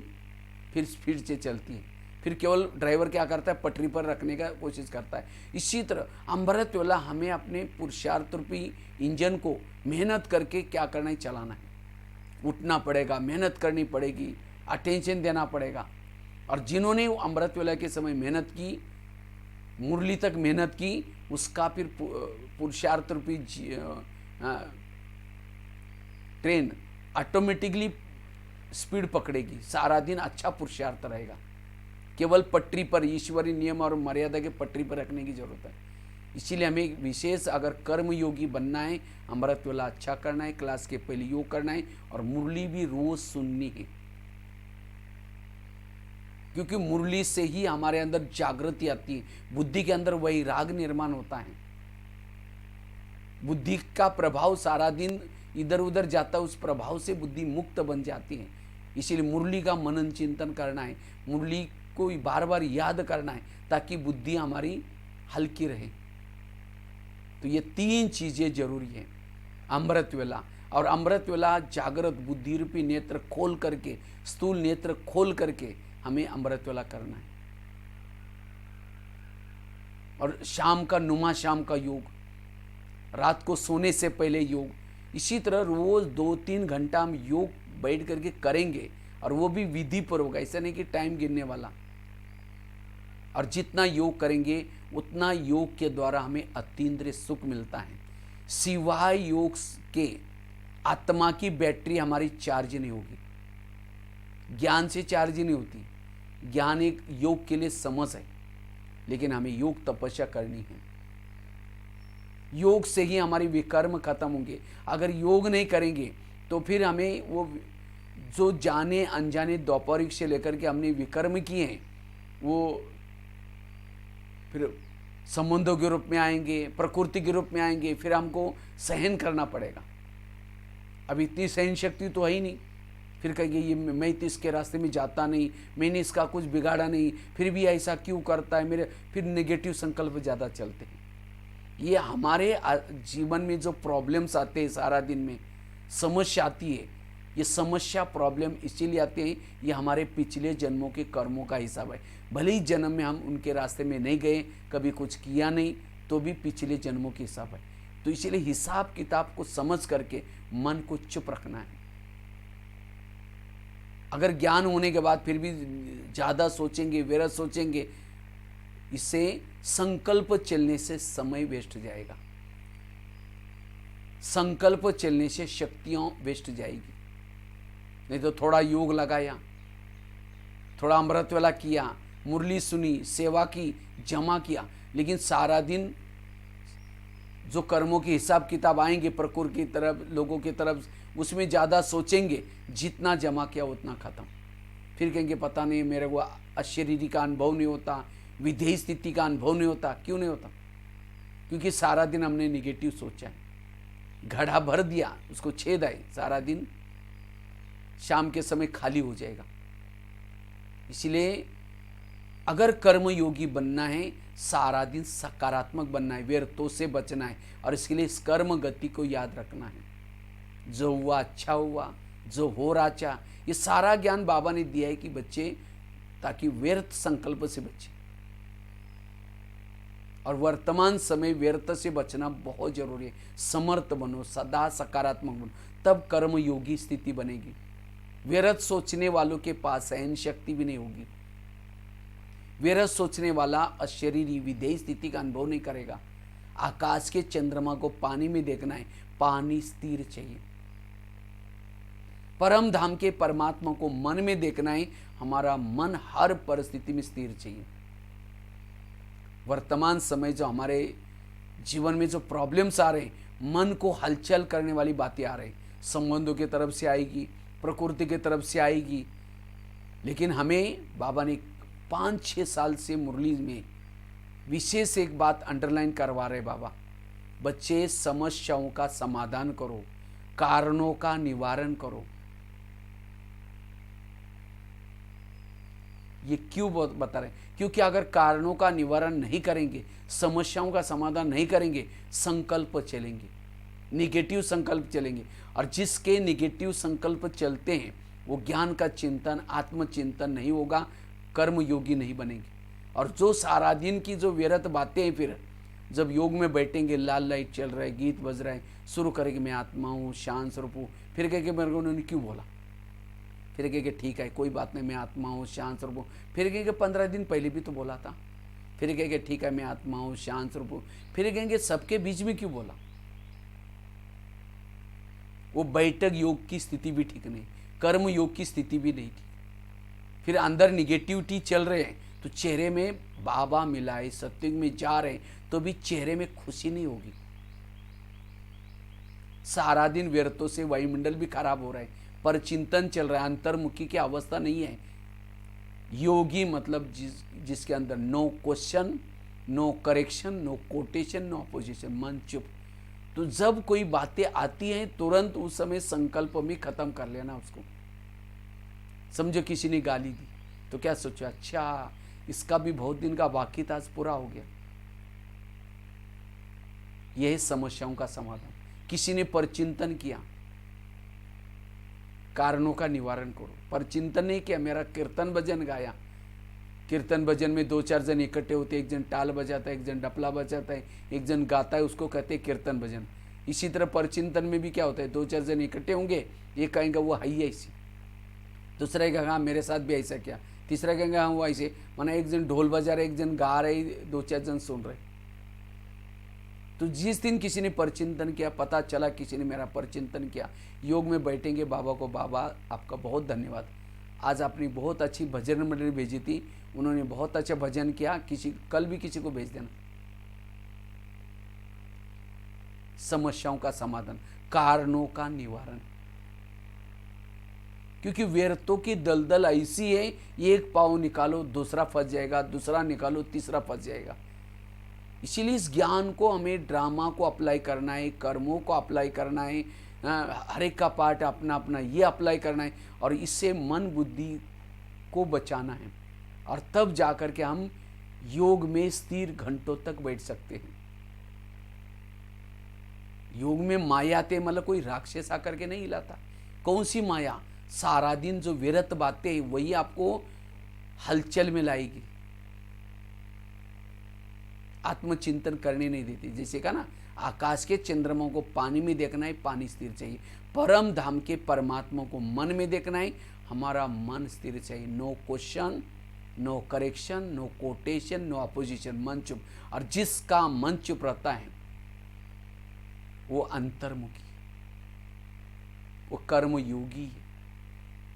फिर स्पीड से चलती है, फिर केवल ड्राइवर क्या करता है, पटरी पर रखने का कोशिश करता है। इसी तरह अमृत वेला हमें अपने पुरुषार्थ रूपी इंजन को मेहनत करके क्या करना है, चलाना है। उठना पड़ेगा, मेहनत करनी पड़ेगी, अटेंशन देना पड़ेगा। और जिन्होंने अमृत वेला के समय मेहनत की, मुरली तक मेहनत की, उसका फिर पुरुषार्थ रूपी ट्रेन ऑटोमेटिकली स्पीड पकड़ेगी। सारा दिन अच्छा पुरुषार्थ रहेगा। केवल पटरी पर, ईश्वरीय नियम और मर्यादा के पटरी पर रखने की जरूरत है। इसीलिए हमें विशेष अगर कर्म योगी बनना है, अमृत वेला अच्छा करना है, क्लास के पहले योग करना है और मुरली भी रोज सुननी है, क्योंकि मुरली से ही हमारे अंदर जागृति आती है, बुद्धि के अंदर वही राग निर्माण होता है। बुद्धि का प्रभाव सारा दिन इधर उधर जाता है, उस प्रभाव से बुद्धि मुक्त बन जाती है। इसीलिए मुरली का मनन चिंतन करना है, मुरली को बार बार याद करना है, ताकि बुद्धि हमारी हल्की रहे। तो ये 3 चीजें जरूरी है अमृत वेला। और अमृत वेला जागृत बुद्धि रूपी नेत्र खोल करके, स्थूल नेत्र खोल करके हमें अमृत वेला करना है। और शाम का नुमा शाम का योग, रात को सोने से पहले योग, इसी तरह रोज 2-3 घंटा हम योग बैठ करके करेंगे, और वो भी विधि पर होगा, ऐसा नहीं कि टाइम गिनने वाला। और जितना योग करेंगे उतना योग के द्वारा हमें अतीन्द्रिय सुख मिलता है। सिवाय योग के आत्मा की बैटरी हमारी चार्ज नहीं होगी, ज्ञान से चार्ज नहीं होती। ज्ञान एक योग के लिए समझ है, लेकिन हमें योग तपस्या करनी है। योग से ही हमारी विकर्म खत्म होंगे। अगर योग नहीं करेंगे तो फिर हमें वो जो जाने अनजाने द्वापरिक से लेकर के हमने विकर्म किए हैं, वो फिर संबंधों के रूप में आएंगे, प्रकृति के रूप में आएंगे, फिर हमको सहन करना पड़ेगा। अब इतनी सहन शक्ति तो है ही नहीं। फिर कहेंगे ये मैं तो इसके रास्ते में जाता नहीं, मैंने इसका कुछ बिगाड़ा नहीं, फिर भी ऐसा क्यों करता है मेरे, फिर नेगेटिव संकल्प ज़्यादा चलते हैं। ये हमारे जीवन में जो प्रॉब्लम्स आते हैं, सारा दिन में समस्या आती है, ये समस्या प्रॉब्लम इसीलिए आते हैं, ये हमारे पिछले जन्मों के कर्मों का हिसाब है। भले ही जन्म में हम उनके रास्ते में नहीं गए, कभी कुछ किया नहीं, तो भी पिछले जन्मों के हिसाब है। तो इसीलिए हिसाब किताब को समझ करके मन को चुप रखना है। अगर ज्ञान होने के बाद फिर भी ज़्यादा सोचेंगे, व्यर्थ सोचेंगे, इससे संकल्प चलने से समय वेस्ट जाएगा, संकल्प चलने से शक्तियां वेस्ट जाएगी। नहीं तो थोड़ा योग लगाया, थोड़ा अमृत वेला किया, मुरली सुनी, सेवा की, जमा किया, लेकिन सारा दिन जो कर्मों के हिसाब किताब आएंगे प्रकृति की तरफ, लोगों की तरफ, उसमें ज़्यादा सोचेंगे, जितना जमा किया उतना खत्म। फिर कहेंगे पता नहीं मेरे को अशरीरी का अनुभव नहीं होता, विधेय स्थिति का अनुभव नहीं होता। क्यों नहीं होता? क्योंकि सारा दिन हमने निगेटिव सोचा है, घड़ा भर दिया, उसको छेद आए, सारा दिन शाम के समय खाली हो जाएगा। इसलिए अगर कर्म योगी बनना है, सारा दिन सकारात्मक बनना है, व्यर्थों से बचना है, और इसके लिए इस कर्म गति को याद रखना है। जो हुआ अच्छा हुआ, जो हो रहा अच्छा, ये सारा ज्ञान बाबा ने दिया है कि बच्चे, ताकि व्यर्थ संकल्प से बचे। और वर्तमान समय व्यर्थ से बचना बहुत जरूरी है। समर्थ बनो, सदा सकारात्मक बनो, तब कर्म योगी स्थिति बनेगी। व्यर्थ सोचने वालों के पास सहन शक्ति भी नहीं होगी। व्यर्थ सोचने वाला अशरीरी विधेय स्थिति का अनुभव नहीं करेगा। आकाश के चंद्रमा को पानी में देखना है, पानी स्थिर चाहिए। परम धाम के परमात्मा को मन में देखना है, हमारा मन हर परिस्थिति में स्थिर चाहिए। वर्तमान समय जो हमारे जीवन में जो प्रॉब्लम्स आ रहे हैं, मन को हलचल करने वाली बातें आ रही, संबंधों की तरफ से आएगी, प्रकृति की तरफ से आएगी। लेकिन हमें बाबा ने 5-6 साल से मुरली में विशेष एक बात अंडरलाइन करवा रहे बाबा, बच्चे समस्याओं का समाधान करो, कारणों का निवारण करो। ये क्यों बता रहे हैं? क्योंकि अगर कारणों का निवारण नहीं करेंगे, समस्याओं का समाधान नहीं करेंगे, संकल्प चलेंगे, निगेटिव संकल्प चलेंगे। और जिसके निगेटिव संकल्प चलते हैं वो ज्ञान का चिंतन, आत्मचिंतन नहीं होगा, कर्म योगी नहीं बनेंगे। और जो सारा दिन की जो व्यर्थ बातें हैं, फिर जब योग में बैठेंगे, लाल लाइट चल रहा है, गीत बज रहा है, शुरू करेंगे मैं आत्मा हूँ, शांत स्वरूप हूँ, फिर कहेंगे मेरे को उन्होंने क्यों बोला, फिर कहेंगे ठीक है कोई बात नहीं मैं आत्मा हूँ, शांत स्वरूप हूँ, फिर कहेंगे 15 दिन पहले भी तो बोला था, फिर कहेंगे ठीक है मैं आत्मा हूँ, शांत स्वरूप हूँ, फिर कहेंगे सबके बीच में क्यों बोला। वो बैठक योग की स्थिति भी ठीक नहीं, कर्म योग की स्थिति भी नहीं ठीक। फिर अंदर निगेटिविटी चल रहे हैं तो चेहरे में बाबा मिलाए, सत्युग में जा रहे हैं तो भी चेहरे में खुशी नहीं होगी। सारा दिन व्यर्थों से वायुमंडल भी खराब हो रहा है, पर चिंतन चल रहा है, अंतर्मुखी की अवस्था नहीं है। योगी मतलब जिसके अंदर no question, no correction, no quotation, no opposition, मन चुप। तो जब कोई बातें आती हैं तुरंत उस समय संकल्प में खत्म कर लेना उसको। समझो किसी ने गाली दी तो क्या सोचो, अच्छा इसका भी बहुत दिन का बाकी था, आज पूरा हो गया। यह समस्याओं का समाधान। किसी ने परचिंतन किया, कारणों का निवारण करो। परचिंतन नहीं किया, मेरा कीर्तन भजन गाया, कीर्तन भजन में 2-4 जन इकट्ठे होते, एक जन टाल बजाता है, एक जन डपला बजाता है, एक जन गाता है, उसको कहते हैं कीर्तन भजन। इसी तरह परचिंतन में भी क्या होता है, 2-4 जन इकट्ठे होंगे, एक कहेंगे वो है ही ऐसी, दूसरा कहेगा हाँ मेरे साथ भी ऐसा किया, तीसरा कहेंगे हाँ वो ऐसे। माना एक जन ढोल बजा रहे, एक जन गा रहे, 2-4 जन सुन रहे। तो जिस दिन किसी ने परचिंतन किया, पता चला किसी ने मेरा परचिंतन किया, योग में बैठेंगे बाबा को, बाबा आपका बहुत धन्यवाद, आज आपने बहुत अच्छी भजन मंडली भेजी थी, उन्होंने बहुत अच्छा भजन किया, कल भी किसी को भेज देना। समस्याओं का समाधान, कारणों का निवारण। क्योंकि व्यर्थों की दलदल ऐसी है, एक पाँव निकालो दूसरा फंस जाएगा, दूसरा निकालो तीसरा फंस जाएगा। इसीलिए इस ज्ञान को हमें ड्रामा को अप्लाई करना है, कर्मों को अप्लाई करना है, हर एक का पार्ट अपना अपना ये अप्लाई करना है, और इससे मन बुद्धि को बचाना है, और तब जाकर के हम योग में स्थिर घंटों तक बैठ सकते हैं। योग में माया ते मतलब कोई राक्षस आकर के नहीं हिलाता। कौन सी माया? सारा दिन जो विरत बातें वही आपको हलचल में लाएगी, आत्मचिंतन करने नहीं देती। जैसे कहा ना, आकाश के चंद्रमा को पानी में देखना है, पानी स्थिर चाहिए। परम धाम के परमात्मा को मन में देखना है, हमारा मन स्थिर चाहिए। No question, no correction, no quotation, no opposition, मन चुप। और जिसका मन चुप रहता है वो अंतर्मुखी, वो कर्म योगी है,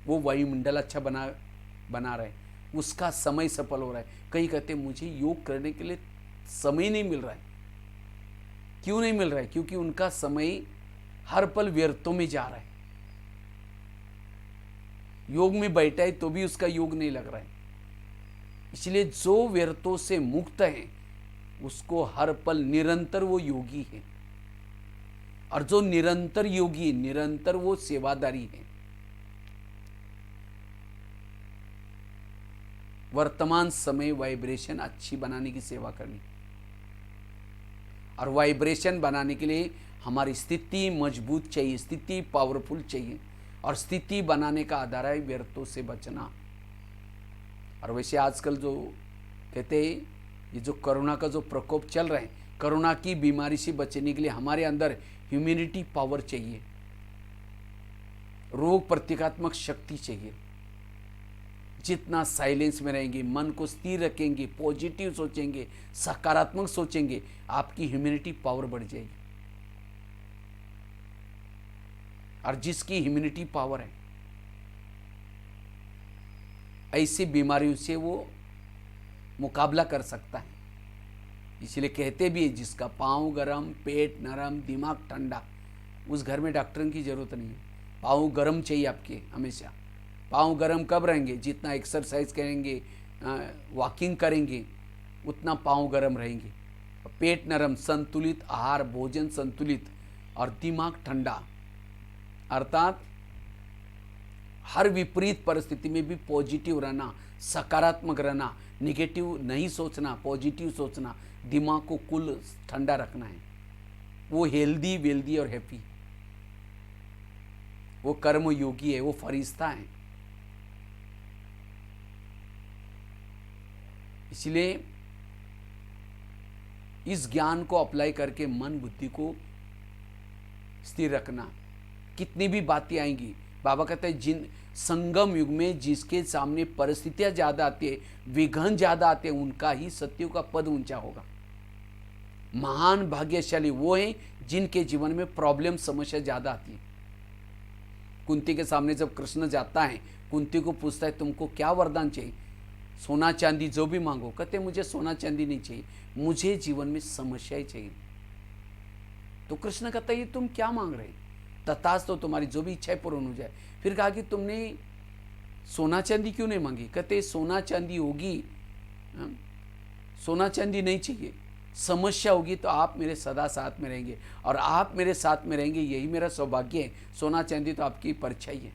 वो वायुमंडल अच्छा बना रहे, उसका समय सफल हो रहा है। कई कहते मुझे योग करने के लिए समय नहीं मिल रहा है। क्यों नहीं मिल रहा है? क्योंकि उनका समय हर पल व्यर्थों में जा रहा है। योग में बैठा है तो भी उसका योग नहीं लग रहा है। इसलिए जो व्यर्थों से मुक्त है उसको हर पल निरंतर वो योगी है, और जो निरंतर योगी, निरंतर वो सेवादारी है। वर्तमान समय वाइब्रेशन अच्छी बनाने की सेवा करनी, और वाइब्रेशन बनाने के लिए हमारी स्थिति मजबूत चाहिए, स्थिति पावरफुल चाहिए, और स्थिति बनाने का आधार है व्यर्थों से बचना। और वैसे आजकल जो कहते हैं, ये जो कोरोना का जो प्रकोप चल रहा है, कोरोना की बीमारी से बचने के लिए हमारे अंदर ह्यूमैनिटी पावर चाहिए, रोग प्रतिकात्मक शक्ति चाहिए। जितना साइलेंस में रहेंगे, मन को स्थिर रखेंगे, पॉजिटिव सोचेंगे, सकारात्मक सोचेंगे, आपकी ह्यूमैनिटी पावर बढ़ जाएगी। और जिसकी ह्यूमैनिटी पावर है, ऐसी बीमारियों से वो मुकाबला कर सकता है। इसलिए कहते भी है, जिसका पाँव गरम, पेट नरम, दिमाग ठंडा, उस घर में डॉक्टर की जरूरत नहीं है। पाँव गरम चाहिए आपके हमेशा। पाँव गरम कब रहेंगे? जितना एक्सरसाइज करेंगे, वॉकिंग करेंगे, उतना पाँव गरम रहेंगे। पेट नरम, संतुलित आहार, भोजन संतुलित, और दिमाग ठंडा, अर्थात हर विपरीत परिस्थिति में भी पॉजिटिव रहना, सकारात्मक रहना, निगेटिव नहीं सोचना, पॉजिटिव सोचना, दिमाग को कुल ठंडा रखना है। वो हेल्दी, वेल्दी और हैप्पी, वो कर्म योगी है, वो फरिश्ता है। इसलिए इस ज्ञान को अप्लाई करके मन बुद्धि को स्थिर रखना। कितनी भी बातें आएंगी, बाबा कहते हैं जिन संगम युग में जिसके सामने परिस्थितियां ज्यादा आती है, विघ्न ज्यादा आते हैं, उनका ही सत्य का पद ऊंचा होगा। महान भाग्यशाली वो हैं जिनके जीवन में प्रॉब्लम समस्या ज्यादा आती है। कुंती के सामने जब कृष्ण जाता है, कुंती को पूछता है तुमको क्या वरदान चाहिए? सोना चांदी जो भी मांगो। कहते मुझे सोना चांदी नहीं चाहिए, मुझे जीवन में समस्याएं चाहिए। तो कृष्ण कहता है ये तुम क्या मांग रहे? तथास्तु तो तुम्हारी जो भी इच्छा पूर्ण हो जाए। फिर कहा कि तुमने सोना चांदी क्यों नहीं मांगी? कहते सोना चांदी होगी, सोना चांदी नहीं चाहिए, समस्या होगी तो आप मेरे सदा साथ में रहेंगे, और आप मेरे साथ में रहेंगे यही मेरा सौभाग्य है। सोना चांदी तो आपकी परीक्षा ही है।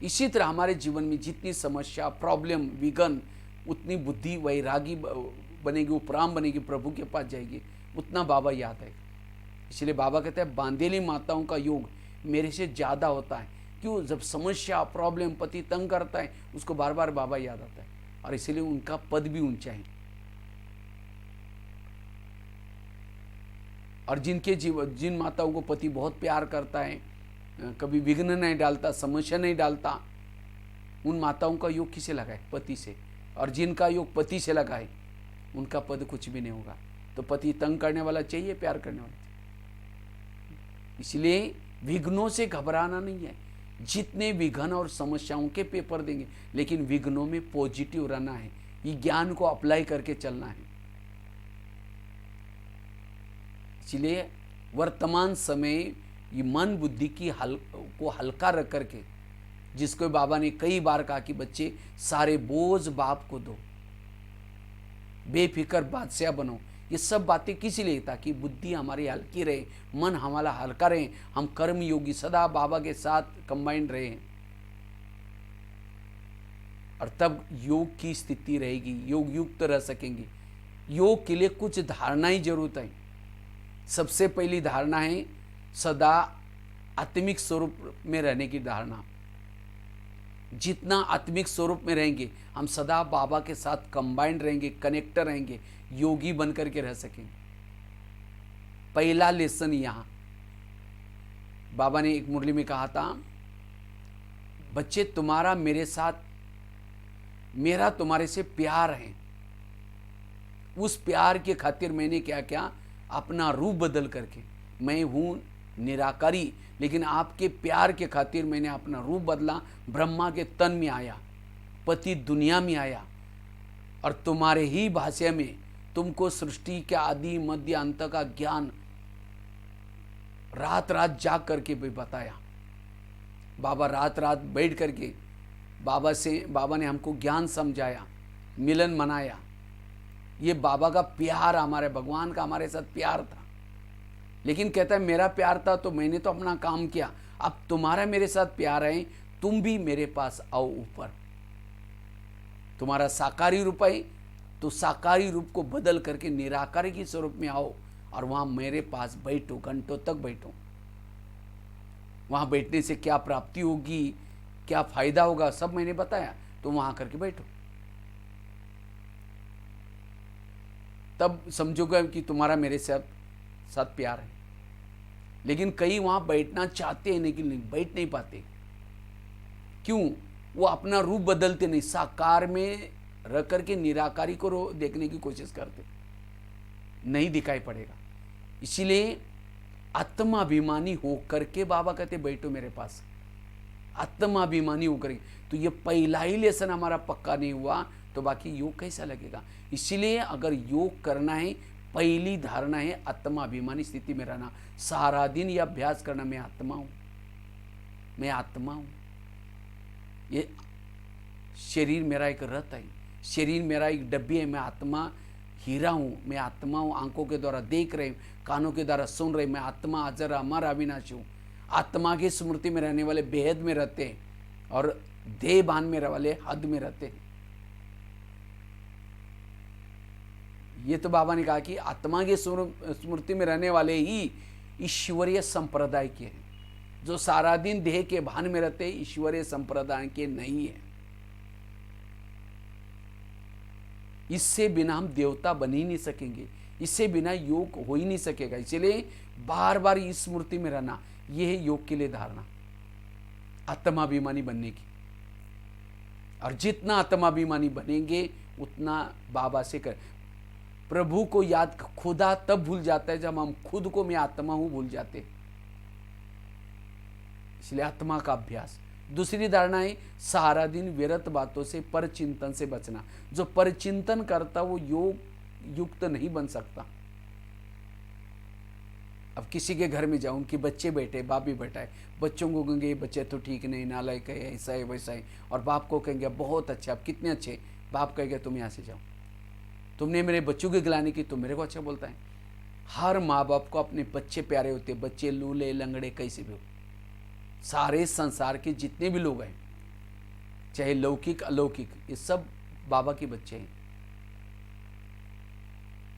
इसी तरह हमारे जीवन में जितनी समस्या, प्रॉब्लम, विघ्न, उतनी बुद्धि वैरागी बनेगी, उपराम बनेगी, प्रभु के पास जाएगी, उतना बाबा याद है। इसलिए बाबा कहते हैं बांधेली माताओं का योग मेरे से ज़्यादा होता है। क्यों? जब समस्या, प्रॉब्लम, पति तंग करता है, उसको बार बार बाबा याद आता है, और इसीलिए उनका पद भी ऊंचा है। और जिन माताओं को पति बहुत प्यार करता है, कभी विघ्न नहीं डालता, समस्या नहीं डालता, उन माताओं का योग किसे लगा है? पति से। और जिनका योग पति से लगा है, उनका पद कुछ भी नहीं होगा। तो पति तंग करने वाला चाहिए, प्यार करने वाला चाहिए। इसलिए विघ्नों से घबराना नहीं है। जितने विघ्न और समस्याओं के पेपर देंगे, लेकिन विघ्नों में पॉजिटिव रहना है, ये ज्ञान को अप्लाई करके चलना है। इसलिए वर्तमान समय ये मन बुद्धि की को हल्का रख करके, जिसको बाबा ने कई बार कहा कि बच्चे सारे बोझ बाप को दो, बेफिक्र बादशाह बनो। ये सब बातें किस लिए? ताकि बुद्धि हमारी हल्की रहे, मन हमारा हल्का रहे, हम कर्म योगी सदा बाबा के साथ कंबाइंड रहे, और तब योग की स्थिति रहेगी, योग युक्त रह सकेंगे। योग के लिए कुछ धारणा ही जरूरत है। सबसे पहली धारणा है सदा आत्मिक स्वरूप में रहने की धारणा। जितना आत्मिक स्वरूप में रहेंगे, हम सदा बाबा के साथ कंबाइंड रहेंगे, कनेक्ट रहेंगे, योगी बनकर के रह सकेंगे। पहला लेसन यहां बाबा ने एक मुरली में कहा था, बच्चे तुम्हारा मेरे साथ, मेरा तुम्हारे से प्यार है। उस प्यार के खातिर मैंने क्या क्या अपना रूप बदल करके, मैं हूं निराकारी, लेकिन आपके प्यार के खातिर मैंने अपना रूप बदला, ब्रह्मा के तन में आया, पति दुनिया में आया, और तुम्हारे ही भाषा में तुमको सृष्टि के आदि मध्य अंत का ज्ञान रात रात जाग करके भी बताया। बाबा रात रात बैठ करके बाबा ने हमको ज्ञान समझाया, मिलन मनाया। ये बाबा का प्यार, हमारे भगवान का हमारे साथ प्यार था। लेकिन कहता है मेरा प्यार था तो मैंने तो अपना काम किया, अब तुम्हारा मेरे साथ प्यार है, तुम भी मेरे पास आओ ऊपर। तुम्हारा साकारी रूप है तो साकारी रूप को बदल करके निराकारी के स्वरूप में आओ, और वहां मेरे पास बैठो, घंटों तक बैठो। वहां बैठने से क्या प्राप्ति होगी, क्या फायदा होगा, सब मैंने बताया, तो वहां करके बैठो। तब समझोगे कि तुम्हारा मेरे साथ प्यार है। लेकिन कई वहां बैठना चाहते हैं लेकिन बैठ नहीं पाते। क्यों? वो अपना रूप बदलते नहीं, साकार में रह करके निराकारी को देखने की कोशिश करते, नहीं दिखाई पड़ेगा। इसीलिए आत्माभिमानी होकर के बाबा कहते बैठो मेरे पास, आत्माभिमानी होकर के। तो ये पहला ही लेसन हमारा पक्का नहीं हुआ तो बाकी योग कैसा लगेगा? इसीलिए अगर योग करना है, पहली धारणा है आत्माभिमानी स्थिति में रहना। सारा दिन यह अभ्यास करना, मैं आत्मा हूं, मैं आत्मा हूं। ये शरीर मेरा एक रथ है, शरीर मेरा एक डब्बी है, मैं आत्मा हीरा हूं, मैं आत्मा हूं। आंखों के द्वारा देख रहे, कानों के द्वारा सुन रहे, मैं आत्मा अजर अमर अविनाशी हूं। आत्मा की स्मृति में रहने वाले बेहद में रहते हैं, और देह भान में रहने वाले हद में रहते हैं। ये तो बाबा ने कहा कि आत्मा की स्मृति में रहने वाले ही ईश्वरीय संप्रदाय के हैं। जो सारा दिन देह के भान में रहते ईश्वरीय संप्रदाय के नहीं है। इससे बिना हम देवता बन ही नहीं सकेंगे, इससे बिना योग हो ही नहीं सकेगा। इसीलिए बार बार इस स्मृति में रहना, यह है योग के लिए धारणा, आत्माभिमानी बनने की। और जितना आत्माभिमानी बनेंगे उतना बाबा से कर, प्रभु को याद, खुदा तब भूल जाता है जब हम खुद को मैं आत्मा हूं भूल जाते। इसलिए आत्मा का अभ्यास। दूसरी धारणा है सारा दिन व्यर्थ बातों से, पर चिंतन से बचना। जो पर चिंतन करता वो योग युक्त नहीं बन सकता। अब किसी के घर में जाऊं, उनके बच्चे बैठे, बाप भी बैठा है, बच्चों को कहेंगे ये बच्चे तो ठीक नहीं, नालायक है, ऐसा है वैसा है, और बाप को कहेंगे बहुत अच्छे, आप कितने अच्छे। बाप कहेगा तुम यहाँ से जाओ, तुमने मेरे बच्चों की गिलानी की, तुम मेरे को अच्छा बोलता है। हर माँ बाप को अपने बच्चे प्यारे होते, बच्चे लूले लंगड़े कैसे भी हो। सारे संसार के जितने भी लोग हैं, चाहे लौकिक अलौकिक, ये सब बाबा के बच्चे हैं।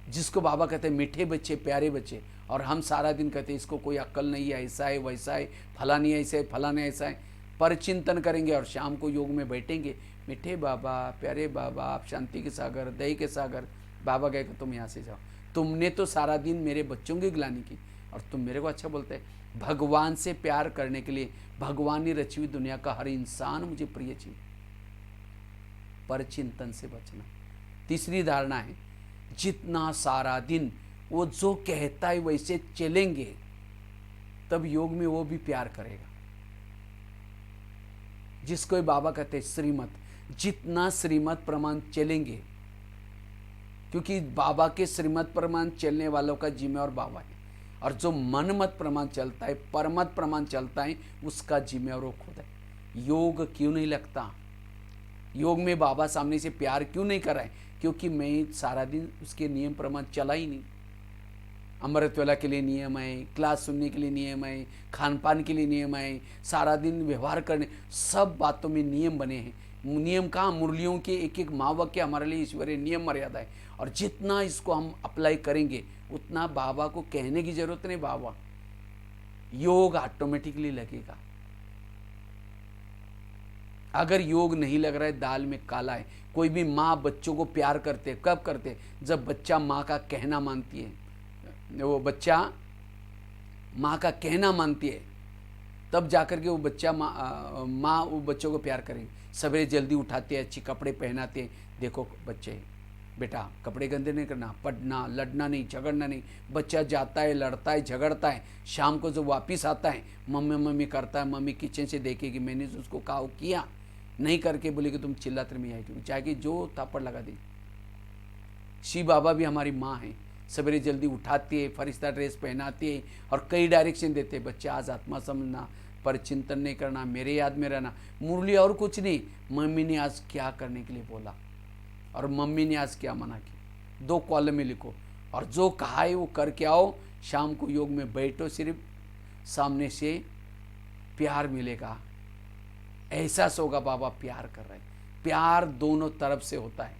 जिसको बाबा कहते हैं मीठे बच्चे, प्यारे बच्चे, और हम सारा दिन कहते हैं इसको कोई अक्ल नहीं है, ऐसा है वैसा है, फलानी ऐसा है, फलाने ऐसा है। पर चिंतन करेंगे और शाम को योग में बैठेंगे, मीठे बाबा, प्यारे बाबा, आप शांति के सागर, दही के सागर। बाबा कहेगा तुम यहाँ से जाओ, तुमने तो सारा दिन मेरे बच्चों की गिलानी की और तुम मेरे को अच्छा बोलते हैं। भगवान से प्यार करने के लिए, भगवान ने रची हुई दुनिया का हर इंसान मुझे प्रिय चाहिए। पर चिंतन से बचना। तीसरी धारणा है जितना सारा दिन वो जो कहता है वैसे चलेंगे, तब योग में वो भी प्यार करेगा। जिसको बाबा कहते हैं श्रीमत, जितना श्रीमत प्रमाण चलेंगे, क्योंकि बाबा के श्रीमत प्रमाण चलने वालों का जिम्मेवार बाबा है, और जो मन मत प्रमाण चलता है, परमत प्रमाण चलता है, उसका जिम्मेवार वो खुद है। योग क्यों नहीं लगता? योग में बाबा सामने से प्यार क्यों नहीं कर रहा है? क्योंकि मैं सारा दिन उसके नियम प्रमाण चला ही नहीं। अमृत वेला के लिए नियम है, क्लास सुनने के लिए नियम है, खान पान के लिए नियम है, सारा दिन व्यवहार करने, सब बातों में नियम बने हैं। नियम कहाँ, मुरलियों के एक एक महावाक्य हमारे लिए ईश्वरीय नियम मर्यादा है। और जितना इसको हम अप्लाई करेंगे उतना बाबा को कहने की जरूरत नहीं, बाबा योग ऑटोमेटिकली लगेगा। अगर योग नहीं लग रहा है, दाल में काला है। कोई भी माँ बच्चों को प्यार करते, कब करते? जब बच्चा माँ का कहना मानती है, वो बच्चा माँ का कहना मानती है, तब जाकर के वो बच्चा माँ वो बच्चों को प्यार करेंगे। सवेरे जल्दी उठाते हैं, अच्छे कपड़े पहनाते हैं। देखो बच्चे, बेटा कपड़े गंदे नहीं करना, पढ़ना, लड़ना नहीं, झगड़ना नहीं। बच्चा जाता है, लड़ता है, झगड़ता है, शाम को जो वापस आता है मम्मी मम्मी करता है। मम्मी किचन से देखेगी, मैंने तो उसको कहा किया नहीं करके, बोले कि तुम चिल्लाते में आई क्यों, चाहे जो थप्पड़ लगा दी। शिव बाबा भी हमारी माँ है, सवेरे जल्दी उठाती है, फरिश्ता ड्रेस पहनाती है और कई डायरेक्शन देते हैं। बच्चे आज आत्मा समझना, पर चिंतन नहीं करना, मेरे याद में रहना। मुरली और कुछ नहीं, मम्मी ने आज क्या करने के लिए बोला और मम्मी ने आज क्या मना किया, 2 कॉलम में लिखो, और जो कहा है वो करके आओ। शाम को योग में बैठो, सिर्फ सामने से प्यार मिलेगा, एहसास होगा बाबा प्यार कर रहे हैं। प्यार दोनों तरफ से होता है।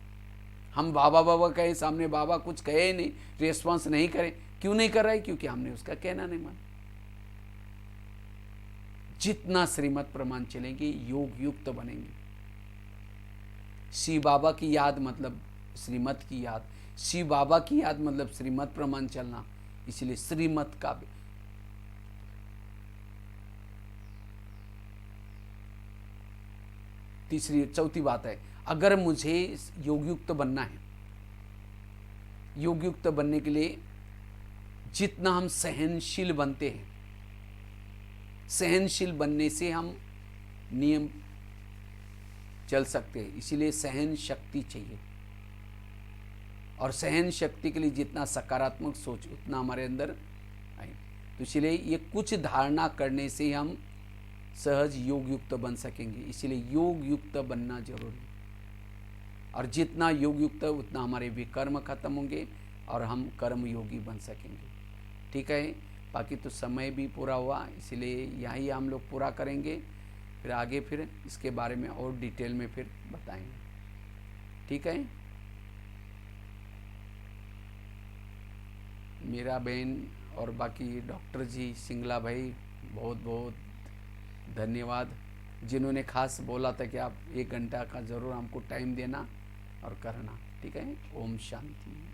हम बाबा बाबा कहे, सामने बाबा कुछ कहे नहीं, रिस्पॉन्स नहीं करे। क्यों नहीं कर रहा है? क्योंकि हमने उसका कहना नहीं माना। जितना श्रीमत प्रमाण चलेंगे, योग युक्त बनेंगे। शिव बाबा की याद मतलब श्रीमत की याद, शिव बाबा की याद मतलब श्रीमत प्रमाण चलना। इसलिए श्रीमत का भी। चौथी बात है, अगर मुझे योगयुक्त बनना है, योगयुक्त बनने के लिए जितना हम सहनशील बनते हैं, सहनशील बनने से हम नियम चल सकते हैं। इसीलिए सहन शक्ति चाहिए, और सहन शक्ति के लिए जितना सकारात्मक सोच उतना हमारे अंदर आए। तो इसलिए ये कुछ धारणा करने से हम सहज योग युक्त बन सकेंगे। इसलिए योग युक्त बनना जरूरी है, और जितना योग युक्त है उतना हमारे विकर्म खत्म होंगे और हम कर्म योगी बन सकेंगे। ठीक है, बाकी तो समय भी पूरा हुआ, इसलिए यहीं हम लोग पूरा करेंगे। फिर आगे फिर इसके बारे में और डिटेल में फिर बताएंगे। ठीक है, मेरा बहन और बाकी डॉक्टर जी, सिंगला भाई, बहुत बहुत धन्यवाद, जिन्होंने खास बोला था कि आप 1 घंटा का ज़रूर हमको टाइम देना। और करना। ठीक है, ओम शांति।